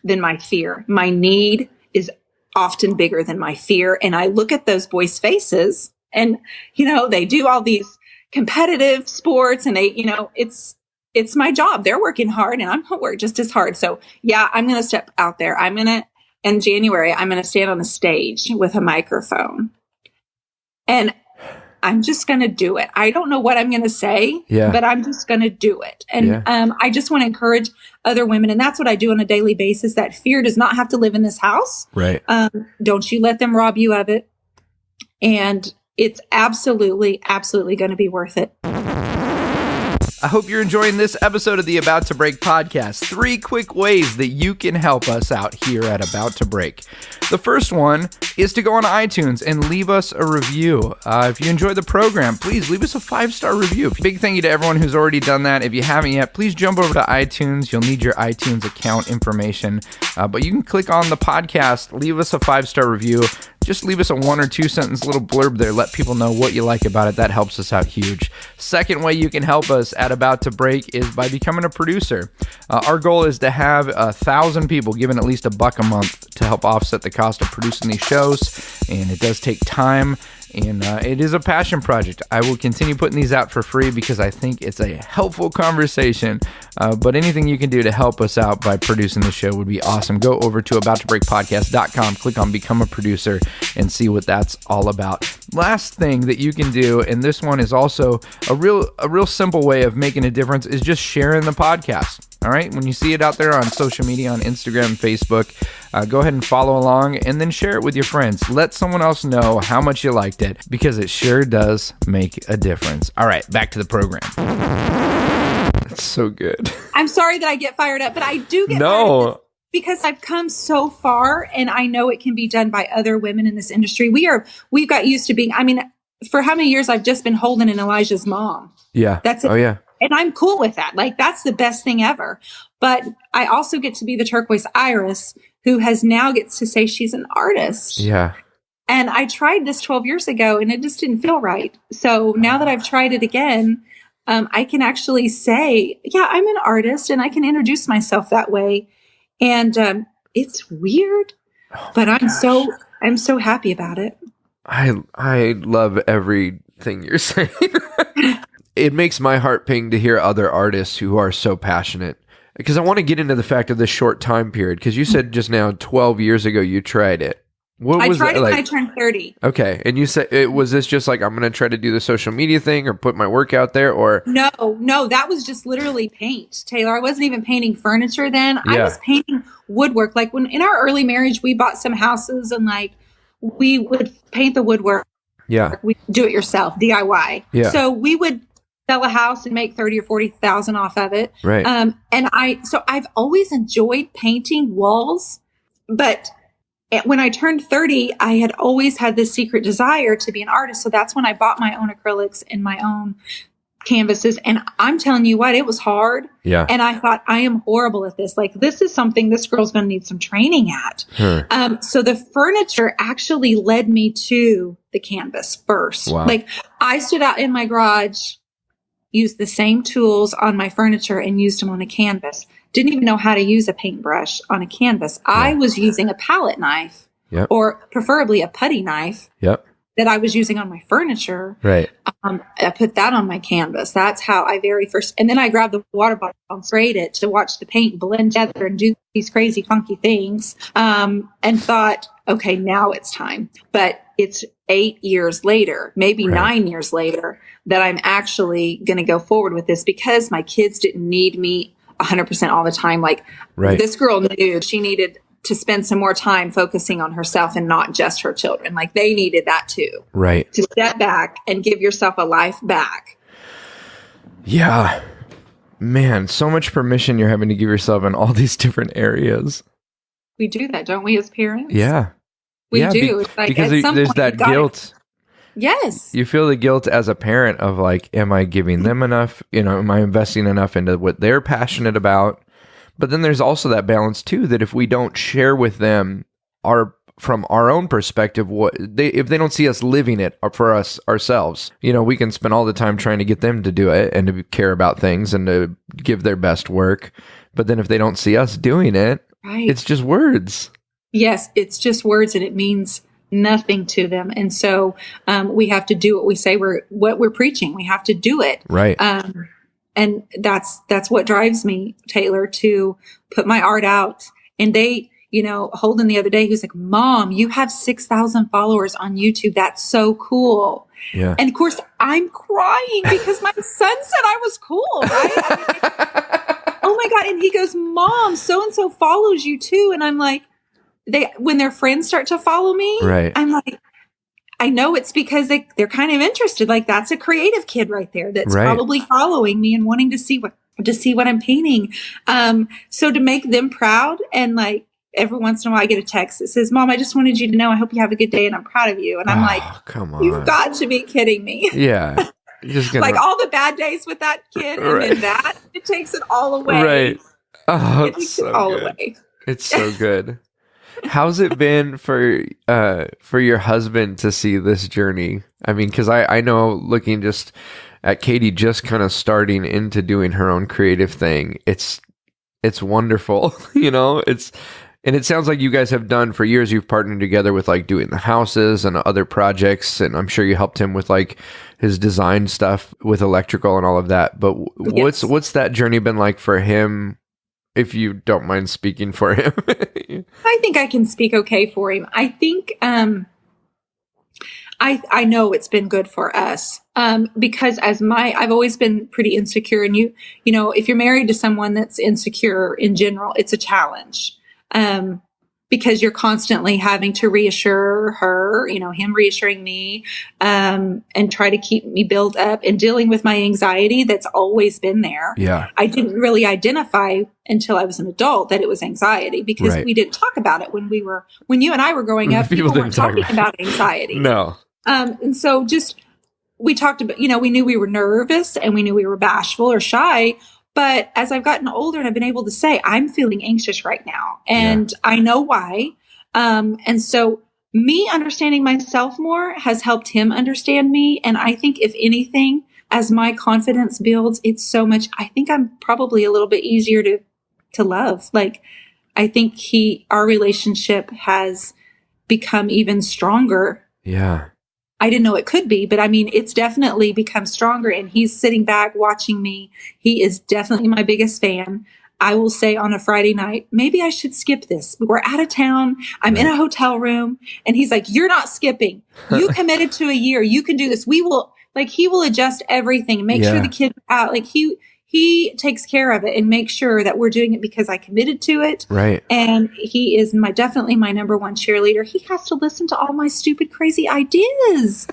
S2: than my fear. My need is often bigger than my fear. And I look at those boys' faces and, they do all these competitive sports and they, it's my job. They're working hard and I'm going to work just as hard. So yeah, I'm going to step out there. In January, I'm going to stand on a stage with a microphone and I'm just going to do it. I don't know what I'm going to say, but I'm just going to do it. And I just want to encourage other women. And that's what I do on a daily basis. That fear does not have to live in this house. Right. Don't you let them rob you of it. And it's absolutely, absolutely going to be worth it.
S1: I hope you're enjoying this episode of the About to Break podcast. 3 quick ways that you can help us out here at About to Break. The first one is to go on iTunes and leave us a review. If you enjoy the program, please leave us a 5-star review. Big thank you to everyone who's already done that. If you haven't yet, please jump over to iTunes. You'll need your iTunes account information. But you can click on the podcast, leave us a 5-star review. Just leave us a 1 or 2 sentence little blurb there. Let people know what you like about it. That helps us out huge. Second way you can help us at About to Break is by becoming a producer. Our goal is to have 1,000 people giving at least $1 a month to help offset the cost of producing these shows. And it does take time. And it is a passion project. I will continue putting these out for free because I think it's a helpful conversation. But anything you can do to help us out by producing the show would be awesome. Go over to abouttobreakpodcast.com, click on Become a Producer, and see what that's all about. Last thing that you can do, and this one is also a real simple way of making a difference, is just sharing the podcast. All right, when you see it out there on social media, on Instagram and Facebook, go ahead and follow along and then share it with your friends. Let someone else know how much you liked it because it sure does make a difference. All right, back to the program. That's so good.
S2: I'm sorry that I get fired up, but I do get fired up because I've come so far and I know it can be done by other women in this industry. We've got used to being, for how many years I've just been Holden and Elijah's mom. Yeah. That's it. Oh, yeah. And I'm cool with that. Like, that's the best thing ever. But I also get to be the Turqouise Iris, who gets to say she's an artist. Yeah. And I tried this 12 years ago and it just didn't feel right. So now that I've tried it again, I can actually say, yeah, I'm an artist and I can introduce myself that way. And it's weird, but I'm so happy about it.
S1: I love everything you're saying. It makes my heart ping to hear other artists who are so passionate, because I want to get into the fact of this short time period, because you said just now 12 years ago you tried it.
S2: I tried it when I turned 30.
S1: Okay. And you said, was this just like, I'm going to try to do the social media thing or put my work out there, or?
S2: No, that was just literally paint, Taylor. I wasn't even painting furniture then. Yeah. I was painting woodwork. Like when in our early marriage, we bought some houses and like we would paint the woodwork. Yeah. We do it yourself, DIY. Yeah. So we would sell a house and make 30 or 40,000 off of it. Right. And I've always enjoyed painting walls, but when I turned 30, I had always had this secret desire to be an artist. So that's when I bought my own acrylics and my own canvases. And I'm telling you what, it was hard.
S1: Yeah.
S2: And I thought, I am horrible at this. Like, this is something this girl's going to need some training at. So the furniture actually led me to the canvas first.
S1: Wow.
S2: Like, I stood out in my garage, used the same tools on my furniture and used them on a canvas. Didn't even know how to use a paintbrush on a canvas. Yeah. I was using a palette knife, or preferably a putty knife. That I was using on my furniture.
S1: Right.
S2: I put that on my canvas. That's how I very first, and then I grabbed the water bottle and sprayed it to watch the paint blend together and do these crazy funky things. And thought, okay, now it's time. But it's 8 years later, maybe 9 years later, that I'm actually going to go forward with this because my kids didn't need me 100% all the time. Like this girl knew she needed to spend some more time focusing on herself and not just her children. Like, they needed that too. Right. To step back and give yourself a life back.
S1: Yeah. Man, so much permission you're having to give yourself in all these different areas.
S2: We do that, don't we, as parents?
S1: Yeah.
S2: We do. It's like,
S1: because there's that guilt.
S2: Yes.
S1: You feel the guilt as a parent of like, am I giving them enough? Am I investing enough into what they're passionate about? But then there's also that balance too, that if we don't share with them from our own perspective, if they don't see us living it for ourselves, we can spend all the time trying to get them to do it and to care about things and to give their best work. But then if they don't see us doing it, it's just words. Yes, it's just words, and it means nothing to them. And so we have to do what we say what we're preaching. We have to do it. Right. And that's what drives me, Taylor, to put my art out. And they, Holden the other day, he was like, Mom, you have 6,000 followers on YouTube. That's so cool. Yeah. And of course, I'm crying because my son said I was cool, right? Oh my God. And he goes, Mom, so-and-so follows you too. And I'm like, when their friends start to follow me, I'm like, I know it's because they're kind of interested. Like, that's a creative kid right there that's probably following me and wanting to see what I'm painting. So to make them proud, and like every once in a while I get a text that says, Mom, I just wanted you to know I hope you have a good day and I'm proud of you. And I'm like, come on, you've got to be kidding me. Yeah. Like all the bad days with that kid and then it takes it all away. Right. Oh, it takes it all away. It's so good. How's it been for your husband to see this journey? I mean, because I know, looking just at Katie just kind of starting into doing her own creative thing, it's wonderful, and it sounds like you guys have done for years. You've partnered together with like doing the houses and other projects, and I'm sure you helped him with like his design stuff with electrical and all of that. But what's that journey been like for him? If you don't mind speaking for him. I think I can speak okay for him. I think I know it's been good for us because I've always been pretty insecure. And if you're married to someone that's insecure in general, it's a challenge because you're constantly having to reassure her, him reassuring me, and try to keep me built up and dealing with my anxiety that's always been there. Yeah. I didn't really identify until I was an adult that it was anxiety because we didn't talk about it when you and I were growing up. People weren't talking about anxiety. No. And so we talked about, we knew we were nervous and we knew we were bashful or shy. But as I've gotten older and I've been able to say, I'm feeling anxious right now. And I know why. And so me understanding myself more has helped him understand me. And I think if anything, as my confidence builds, I think I'm probably a little bit easier to love. Like, I think our relationship has become even stronger. Yeah. I didn't know it could be, but I mean, it's definitely become stronger, and he's sitting back watching me. He is definitely my biggest fan. I will say on a Friday night, maybe I should skip this. We're out of town. I'm in a hotel room, and he's like, you're not skipping. You committed to a year. You can do this. He will adjust everything and make sure the kids are out. Like he takes care of it and makes sure that we're doing it because I committed to it. Right. And he is definitely my number one cheerleader. He has to listen to all my stupid, crazy ideas.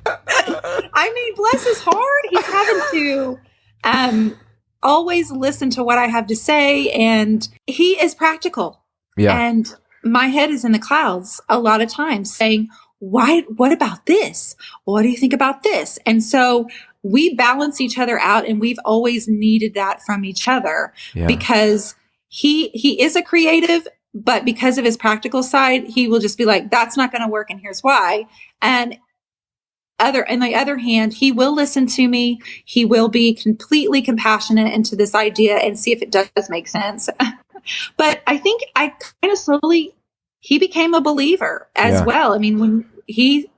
S1: I mean, bless his heart. He's having to always listen to what I have to say. And he is practical. Yeah. And
S2: my head is in the clouds a lot of times saying, what about this? What do you think about this? And so we balance each other out, and we've always needed that from each other because he is a creative, but because of his practical side, he will just be like, that's not going to work. And here's why. And on the other hand, he will listen to me. He will be completely compassionate into this idea and see if it does make sense. But I think I kind of slowly, he became a believer as well. I mean, when he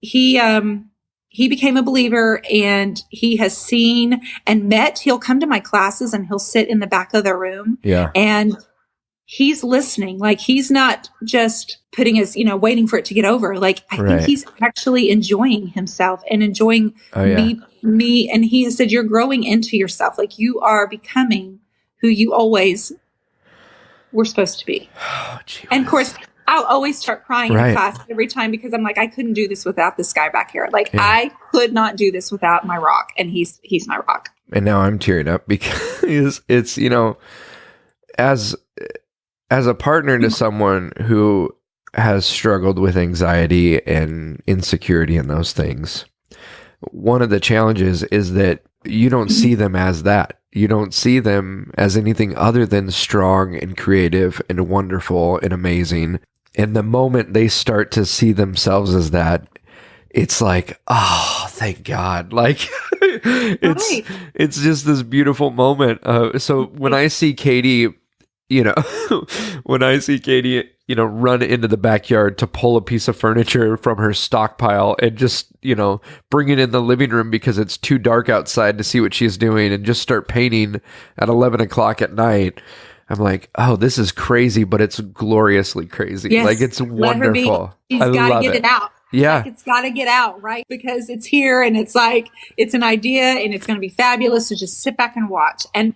S2: became a believer, and he has seen and met, he'll come to my classes and he'll sit in the back of the room and he's listening. Like, he's not just putting his, waiting for it to get over. Like, I think he's actually enjoying himself and enjoying me. And he said, you're growing into yourself. Like, you are becoming who you always were supposed to be. Oh, and of course, I'll always start crying in class every time because I'm like, I couldn't do this without this guy back here. Like, I could not do this without my rock, and he's my rock. And
S1: now I'm tearing up because it's, as a partner to someone who has struggled with anxiety and insecurity and those things, one of the challenges is that you don't see them as that. You don't see them as anything other than strong and creative and wonderful and amazing. And the moment they start to see themselves as that, it's like, oh, thank God. Like, it's just this beautiful moment. So when I see Katie, run into the backyard to pull a piece of furniture from her stockpile and just, bring it in the living room because it's too dark outside to see what she's doing, and just start painting at 11 o'clock at night, I'm like, oh, this is crazy, but it's gloriously crazy.
S2: Yes,
S1: like, it's wonderful.
S2: She's got to get it out.
S1: Yeah.
S2: Like, it's got to get out, right? Because it's here, and it's like, it's an idea, and it's going to be fabulous. So just sit back and watch. And,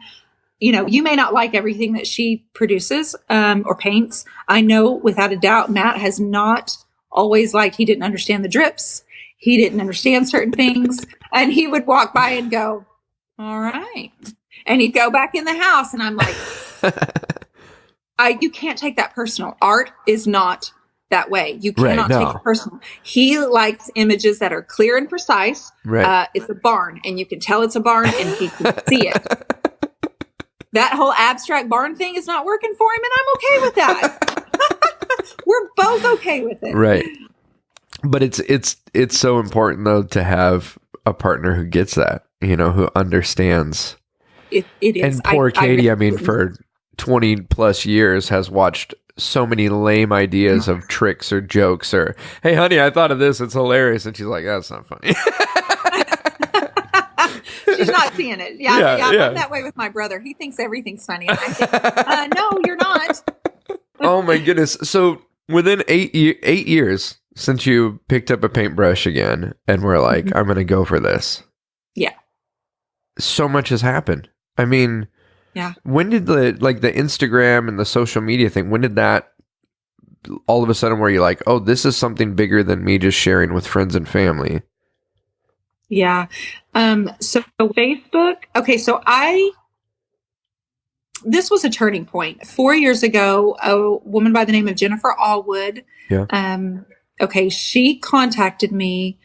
S2: you may not like everything that she produces or paints. I know without a doubt, Matt has not always liked, he didn't understand the drips. He didn't understand certain things. And he would walk by and go, all right. And he'd go back in the house, and I'm like, you can't take that personal. Art is not that way. You cannot take it personal. He likes images that are clear and precise. Right. It's a barn, and you can tell it's a barn, and he can see it. That whole abstract barn thing is not working for him, and I'm okay with that. We're both okay with it.
S1: Right. But it's so important, though, to have a partner who gets that, who understands.
S2: It is.
S1: And poor Katie, for 20 plus years has watched so many lame ideas of tricks or jokes or, hey, honey, I thought of this. It's hilarious. And she's like, that's not funny.
S2: She's not seeing it. Yeah. I'm that way with my brother. He thinks everything's funny. And I think, no, you're not.
S1: Oh, my goodness. So within 8 years since you picked up a paintbrush again and we're like, I'm going to go for this.
S2: Yeah.
S1: So much has happened. I mean, when did the Instagram and the social media thing, when did that all of a sudden where you're like, oh, this is something bigger than me just sharing with friends and family?
S2: Yeah. So Facebook, okay. So this was a turning point 4 years ago. A woman by the name of Jennifer Allwood. Yeah. Okay. She contacted me.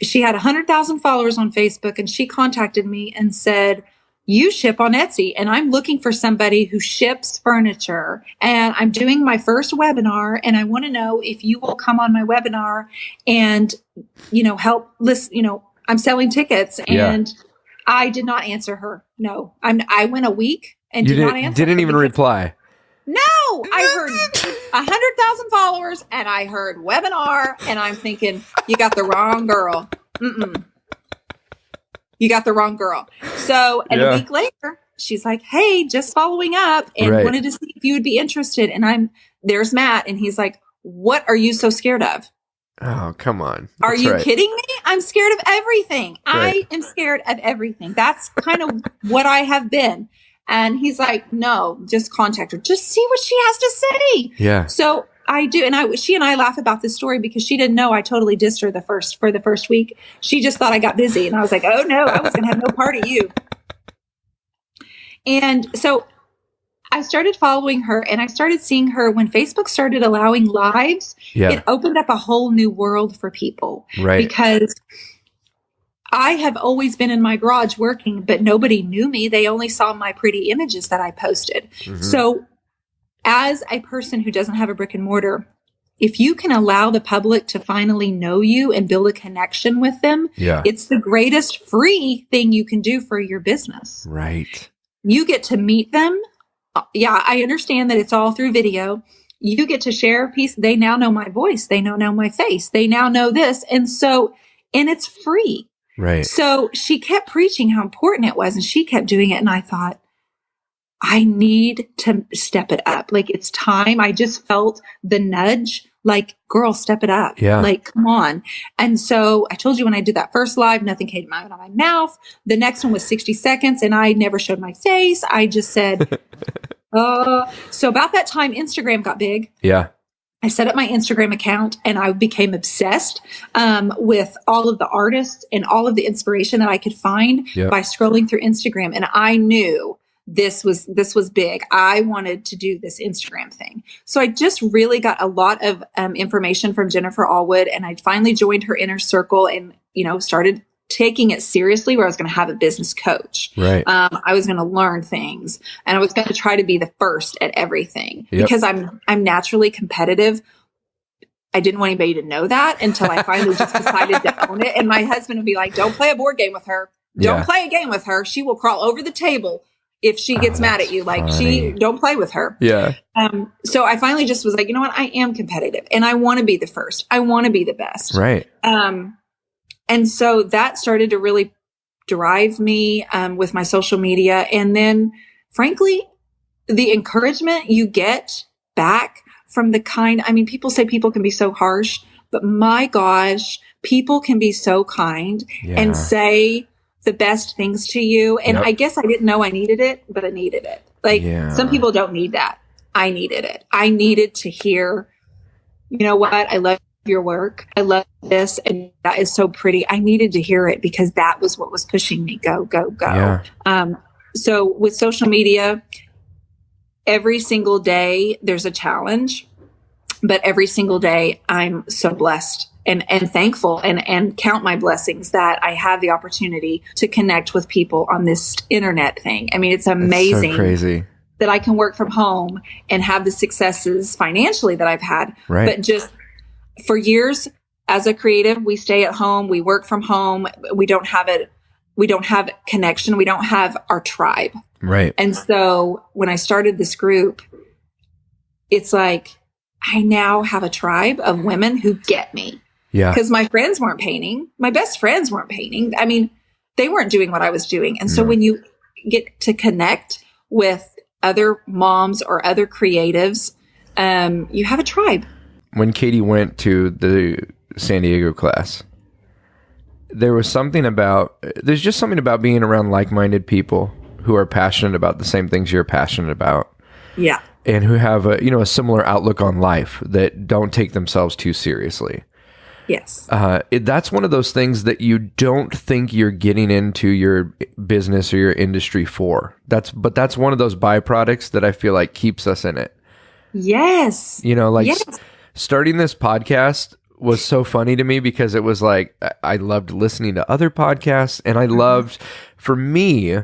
S2: She had 100,000 followers on Facebook, and she contacted me and said, you ship on Etsy, and I'm looking for somebody who ships furniture, and I'm doing my first webinar, and I want to know if you will come on my webinar and, help list, I'm selling tickets. And I did not answer her. No, I went a week and did not answer.
S1: Didn't even reply.
S2: No, I heard 100,000 followers, and I heard webinar, and I'm thinking, you got the wrong girl. You got the wrong girl. So, and a week later, she's like, hey, just following up and wanted to see if you would be interested. And there's Matt, and he's like, what are you so scared of?
S1: Oh, come on.
S2: Are you kidding me? I'm scared of everything. I am scared of everything. That's kind of what I have been. And he's like, no, just contact her. Just see what she has to say. Yeah. So I do. And she and I laugh about this story because she didn't know I totally dissed her for the first week. She just thought I got busy. And I was like, oh no, I was going to have no part of you. And so I started following her, and I started seeing her when Facebook started allowing lives.
S1: Yeah.
S2: It opened up a whole new world for people.
S1: Right.
S2: Because I have always been in my garage working, but nobody knew me. They only saw my pretty images that I posted. Mm-hmm. So as a person who doesn't have a brick and mortar, if you can allow the public to finally know you and build a connection with them, it's the greatest free thing you can do for your business.
S1: Right.
S2: You get to meet them. Yeah, I understand that it's all through video. You get to share a piece. They now know my voice. They now know my face. They now know this. And it's free.
S1: Right.
S2: So she kept preaching how important it was, and she kept doing it. And I thought, I need to step it up. Like, it's time. I just felt the nudge, like, girl, step it up.
S1: Yeah.
S2: Like, come on. And so I told you when I did that first live, nothing came out of my mouth. The next one was 60 seconds, and I never showed my face. I just said, so about that time, Instagram got big.
S1: Yeah.
S2: I set up my Instagram account, and I became obsessed with all of the artists and all of the inspiration that I could find by scrolling through Instagram. And I knew this was big. I wanted to do this Instagram thing. So I just really got a lot of information from Jennifer Allwood, and I finally joined her inner circle and, started taking it seriously, where I was going to have a business coach.
S1: Right.
S2: I was going to learn things, and I was going to try to be the first at everything because I'm naturally competitive. I didn't want anybody to know that until I finally just decided to own it. And my husband would be like, don't play a board game with her. Don't play a game with her. She will crawl over the table if she gets mad at you. Like, don't play with her.
S1: Yeah.
S2: So I finally just was like, you know what? I am competitive, and I want to be the first. I want to be the best.
S1: Right.
S2: And so that started to really drive me with my social media. And then, frankly, the encouragement you get back from people say people can be so harsh, but my gosh, people can be so kind and say the best things to you. And I guess I didn't know I needed it, but I needed it. Like, some people don't need that. I needed it. I needed to hear, you know what? I love your work. I love this. And that is so pretty. I needed to hear it because that was what was pushing me. Go, go, go. Yeah. So with social media, every single day there's a challenge, but every single day I'm so blessed and thankful and count my blessings that I have the opportunity to connect with people on this internet thing. I mean, it's amazing.
S1: So crazy
S2: that I can work from home and have the successes financially that I've had, but just for years as a creative, we stay at home, we work from home. We don't have connection. We don't have our tribe.
S1: Right.
S2: And so when I started this group, it's like, I now have a tribe of women who get me. Yeah. Because my friends weren't painting. My best friends weren't painting. I mean, they weren't doing what I was doing. And so when you get to connect with other moms or other creatives, you have a tribe.
S1: When Katie went to the San Diego class, there's just something about being around like-minded people who are passionate about the same things you're passionate about.
S2: Yeah.
S1: And who have a similar outlook on life, that don't take themselves too seriously.
S2: Yes.
S1: That's one of those things that you don't think you're getting into your business or your industry for. That's one of those byproducts that I feel like keeps us in it.
S2: Yes.
S1: Starting this podcast was so funny to me because it was like, I loved listening to other podcasts, and I loved, for me,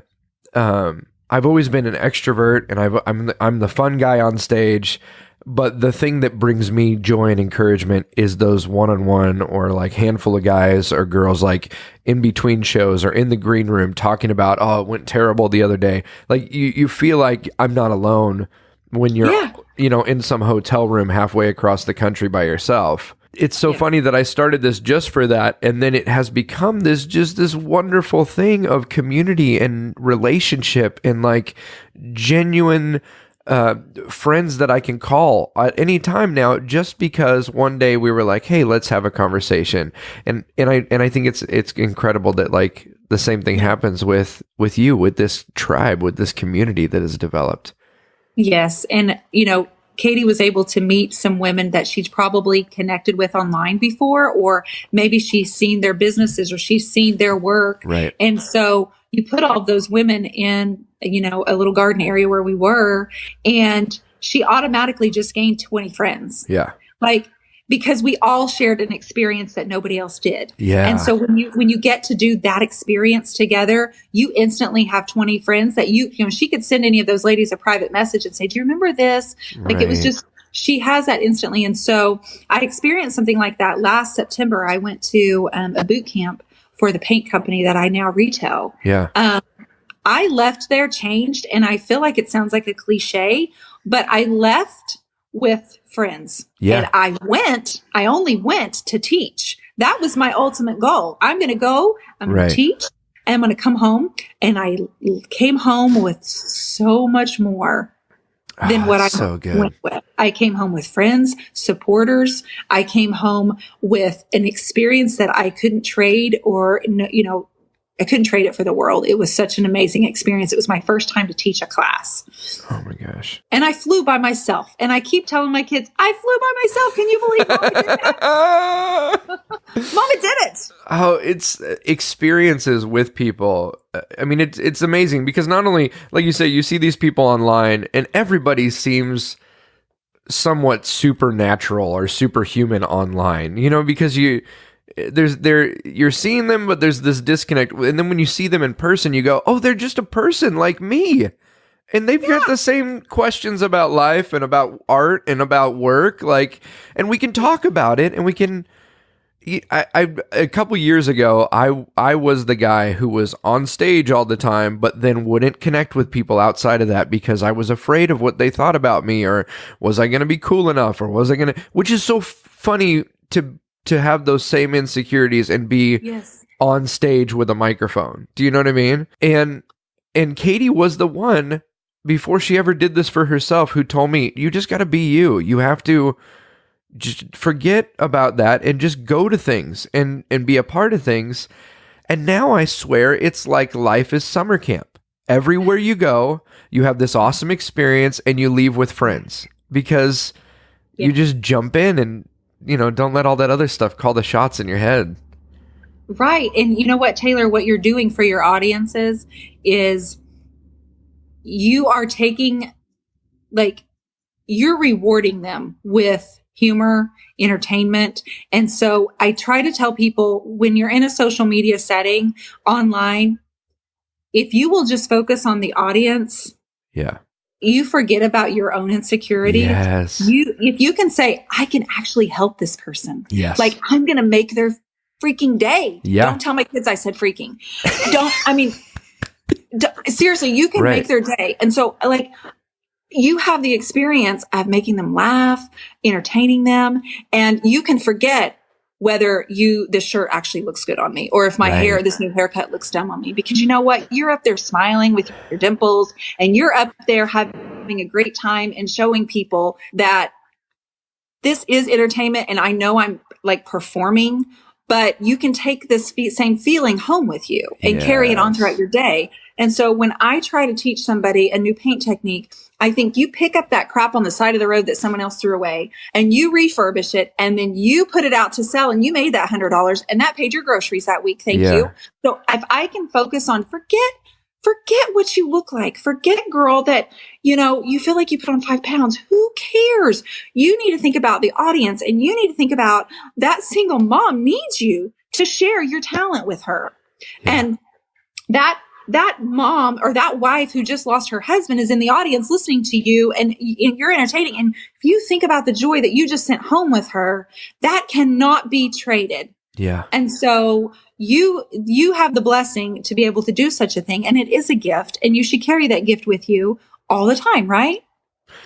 S1: I've always been an extrovert, and I'm the fun guy on stage, but the thing that brings me joy and encouragement is those one-on-one or like handful of guys or girls like in between shows or in the green room talking about, it went terrible the other day. Like you feel like I'm not alone when you're, in some hotel room halfway across the country by yourself. It's so funny that I started this just for that. And then it has become this wonderful thing of community and relationship and like genuine friends that I can call at any time now, just because one day we were like, hey, let's have a conversation. And I think it's incredible that like the same thing happens with you, with this tribe, with this community that has developed.
S2: Yes. And, Katie was able to meet some women that she's probably connected with online before, or maybe she's seen their businesses or she's seen their work.
S1: Right.
S2: And so you put all of those women in, a little garden area where we were, and she automatically just gained 20 friends.
S1: Yeah.
S2: Because we all shared an experience that nobody else did.
S1: Yeah.
S2: And so when you get to do that experience together, you instantly have 20 friends that she could send any of those ladies a private message and say, do you remember this? It was just, she has that instantly. And so I experienced something like that last September. I went to a boot camp for the paint company that I now retail.
S1: Yeah.
S2: I left there changed, and I feel like it sounds like a cliche, but I left with friends.
S1: Yeah.
S2: And I only went to teach. That was my ultimate goal. I'm going to go, I'm going to teach, and I'm going to come home. And I came home with so much more than what I went with. I came home with friends, supporters. I came home with an experience that I couldn't trade I couldn't trade it for the world. It was such an amazing experience. It was my first time to teach a class.
S1: Oh my gosh.
S2: And I flew by myself. And I keep telling my kids, I flew by myself. Can you believe Mama did that? Mama did it.
S1: Oh, it's experiences with people. I mean, it's amazing because not only, like you say, you see these people online and everybody seems somewhat supernatural or superhuman online, because you're seeing them, but there's this disconnect. And then when you see them in person, you go, oh, they're just a person like me. And they've got the same questions about life and about art and about work. And we can talk about it, and we can, a couple years ago, I was the guy who was on stage all the time, but then wouldn't connect with people outside of that because I was afraid of what they thought about me, or was I going to be cool enough, or was I going to, which is so funny to have those same insecurities and be on stage with a microphone. Do you know what I mean? And Katie was the one, before she ever did this for herself, who told me, you just got to be you. You have to just forget about that and just go to things and be a part of things. And now I swear it's like life is summer camp. Everywhere you go, you have this awesome experience and you leave with friends because you just jump in and don't let all that other stuff call the shots in your head.
S2: Right. And you know what, Taylor, what you're doing for your audiences is you are taking, you're rewarding them with humor, entertainment. And so I try to tell people, when you're in a social media setting online, if you will just focus on the audience, you forget about your own insecurity.
S1: Yes.
S2: If you can say, I can actually help this person.
S1: Yes.
S2: I'm going to make their freaking day.
S1: Yeah.
S2: Don't tell my kids I said freaking. Seriously, you can make their day. And so you have the experience of making them laugh, entertaining them, and you can forget whether this shirt actually looks good on me, or if my hair, this new haircut looks dumb on me, because you know what? You're up there smiling with your dimples, and you're up there having a great time and showing people that this is entertainment. And I know I'm performing, but you can take this same feeling home with you and carry it on throughout your day. And so when I try to teach somebody a new paint technique, I think you pick up that crap on the side of the road that someone else threw away, and you refurbish it, and then you put it out to sell, and you made that $100, and that paid your groceries that week. Thank you. So if I can focus on forget what you look like. Forget, girl, that, you feel like you put on 5 pounds. Who cares? You need to think about the audience, and you need to think about that single mom needs you to share your talent with her. Yeah. And that mom or that wife who just lost her husband is in the audience listening to you, and you're entertaining. And if you think about the joy that you just sent home with her, that cannot be traded.
S1: Yeah.
S2: And so you have the blessing to be able to do such a thing, and it is a gift, and you should carry that gift with you all the time, right?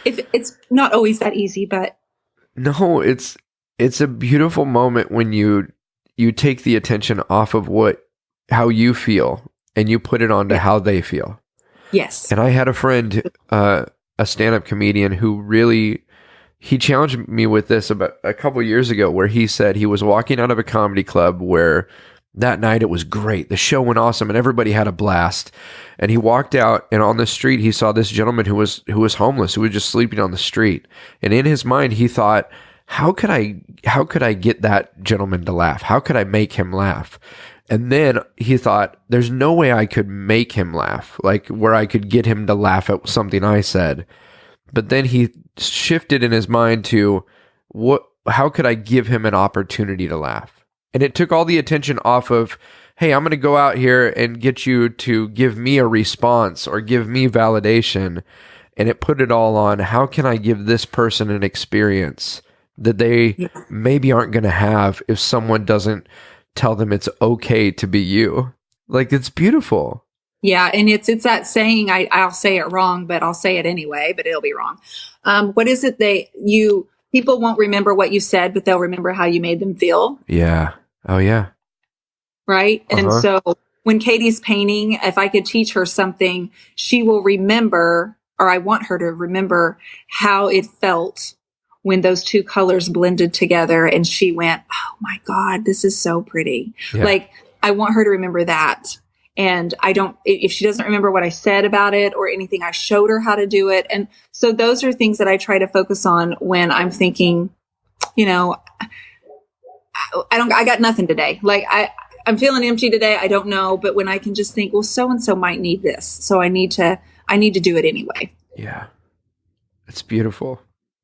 S2: If it's not always that easy, but
S1: no, it's a beautiful moment when you take the attention off of how you feel and you put it onto how they feel.
S2: Yes.
S1: And I had a friend, a stand-up comedian, who really, he challenged me with this about a couple years ago, where he said he was walking out of a comedy club where that night it was great. The show went awesome and everybody had a blast. And he walked out, and on the street he saw this gentleman who was homeless, who was just sleeping on the street. And in his mind he thought, how could I get that gentleman to laugh? How could I make him laugh? And then he thought, there's no way I could make him laugh, like where I could get him to laugh at something I said. But then he shifted in his mind to, how could I give him an opportunity to laugh? And it took all the attention off of, hey, I'm going to go out here and get you to give me a response or give me validation. And it put it all on, how can I give this person an experience that they maybe aren't going to have if someone doesn't tell them it's okay to be you? Like, it's beautiful.
S2: Yeah. And it's that saying, I'll say it wrong, but I'll say it anyway, but it'll be wrong. What is it? People won't remember what you said, but they'll remember how you made them feel.
S1: Yeah. Oh yeah.
S2: Right. And so when Katie's painting, if I could teach her something, she will remember, or I want her to remember how it felt when those two colors blended together and she went, oh my God, this is so pretty. Yeah. Like, I want her to remember that. And if she doesn't remember what I said about it or anything, I showed her how to do it. And so those are things that I try to focus on when I'm thinking, I got nothing today. Like, I'm feeling empty today. I don't know. But when I can just think, well, so-and-so might need this. So I need to do it anyway.
S1: Yeah. It's beautiful.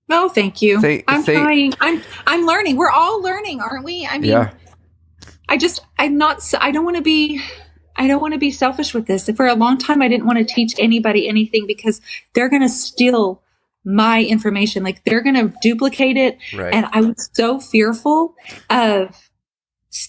S2: Oh, thank you. I'm trying. I'm learning. We're all learning, aren't we? I mean, yeah. I don't want to be selfish with this. For a long time, I didn't want to teach anybody anything because they're going to steal my information. Like, they're going to duplicate it. Right. And I was so fearful of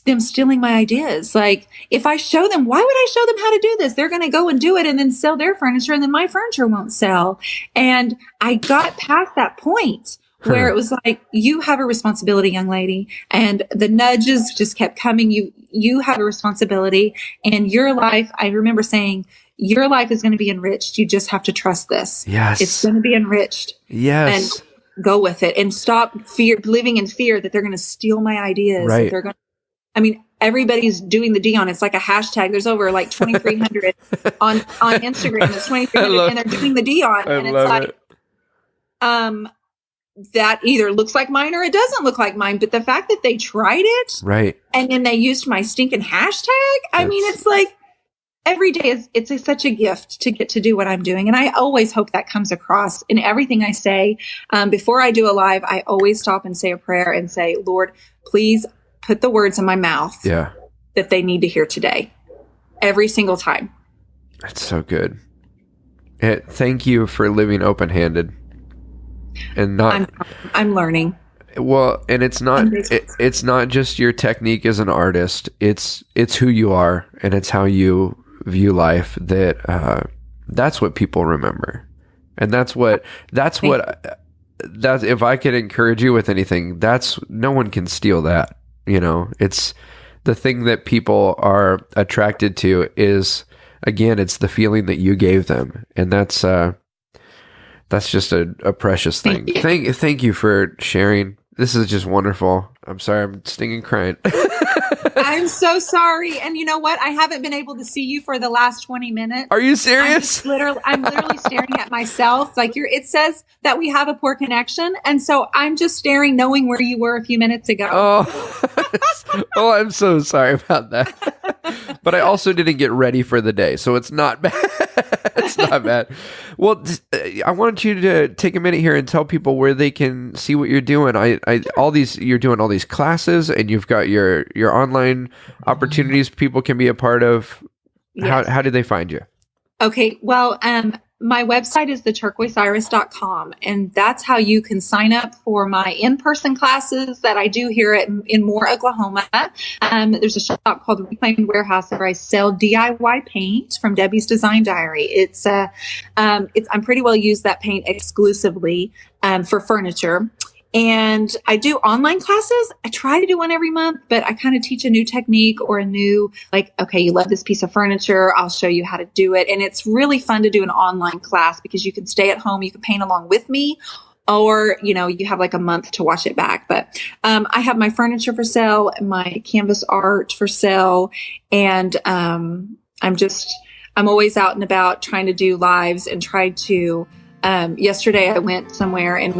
S2: them stealing my ideas. Like, if I show them, why would I show them how to do this? They're going to go and do it and then sell their furniture, and then my furniture won't sell. And I got past that point where it was like, you have a responsibility, young lady. And the nudges just kept coming. You have a responsibility, and your life, I remember saying, your life is going to be enriched. You just have to trust this.
S1: Yes.
S2: It's going to be enriched.
S1: Yes.
S2: And go with it and stop living in fear that they're going to steal my ideas.
S1: Right.
S2: They're going to, everybody's doing the Dionne. It's like a hashtag. There's over like 2,300 on Instagram. It's 2,300 and they're doing the Dionne. And it's like, that either looks like mine or it doesn't look like mine. But the fact that they tried it,
S1: right,
S2: and then they used my stinking hashtag. It's like every day it's such a gift to get to do what I'm doing. And I always hope that comes across in everything I say. Before I do a live, I always stop and say a prayer and say, Lord, please put the words in my mouth that they need to hear today. Every single time.
S1: That's so good. Thank you for living open-handed. And
S2: I'm learning.
S1: Well, and it's not just your technique as an artist. It's who you are, and it's how you view life. That's what people remember, and that's if I could encourage you with anything, no one can steal that. It's the thing that people are attracted to is, again, it's the feeling that you gave them, and that's just a precious thing. Thank you for sharing. This is just wonderful. I'm sorry, I'm stinging crying.
S2: I'm so sorry. And you know what? I haven't been able to see you for the last 20 minutes.
S1: Are you serious?
S2: I'm literally staring at myself. Like, it says that we have a poor connection. And so I'm just staring, knowing where you were a few minutes ago.
S1: Oh, I'm so sorry about that. But I also didn't get ready for the day, so it's not bad. It's not bad. Well, I wanted you to take a minute here and tell people where they can see what you're doing. You're doing all these classes, and you've got your online opportunities people can be a part of. Yes. How do they find you? Okay.
S2: Well, my website is theturquoiseiris.com, and that's how you can sign up for my in-person classes that I do here in Moore, Oklahoma. There's a shop called Reclaimed Warehouse where I sell DIY paint from Debbie's Design Diary. I'm pretty well use that paint exclusively for furniture. And I do online classes. I try to do one every month, but I kind of teach a new technique or a new, like, okay, you love this piece of furniture. I'll show you how to do it. And it's really fun to do an online class because you can stay at home. You can paint along with me, or, you have like a month to watch it back. But I have my furniture for sale, my canvas art for sale. And I'm always out and about trying to do lives and try to, yesterday I went somewhere and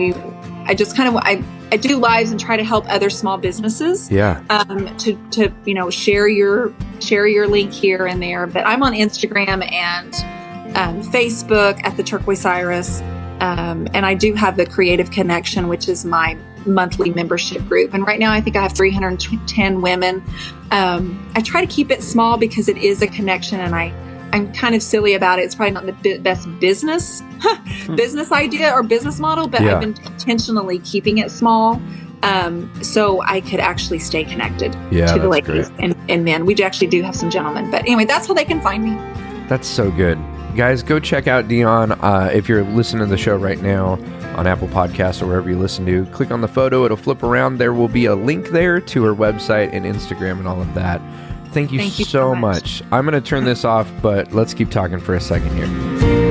S2: I do lives and try to help other small businesses.
S1: Yeah.
S2: To share your link here and there. But I'm on Instagram and Facebook at the Turqouise Iris. And I do have the Creative Connection, which is my monthly membership group. And right now I think I have 310 women. I try to keep it small because it is a connection, and I'm kind of silly about it. It's probably not the best business idea or business model, but I've been intentionally keeping it small. So I could actually stay connected to the ladies and men. We actually do have some gentlemen, but anyway, that's how they can find me.
S1: That's so good. Guys, go check out Dionne. If you're listening to the show right now on Apple Podcasts or wherever you listen to, click on the photo. It'll flip around. There will be a link there to her website and Instagram and all of that. Thank you so much. I'm going to turn this off, but let's keep talking for a second here.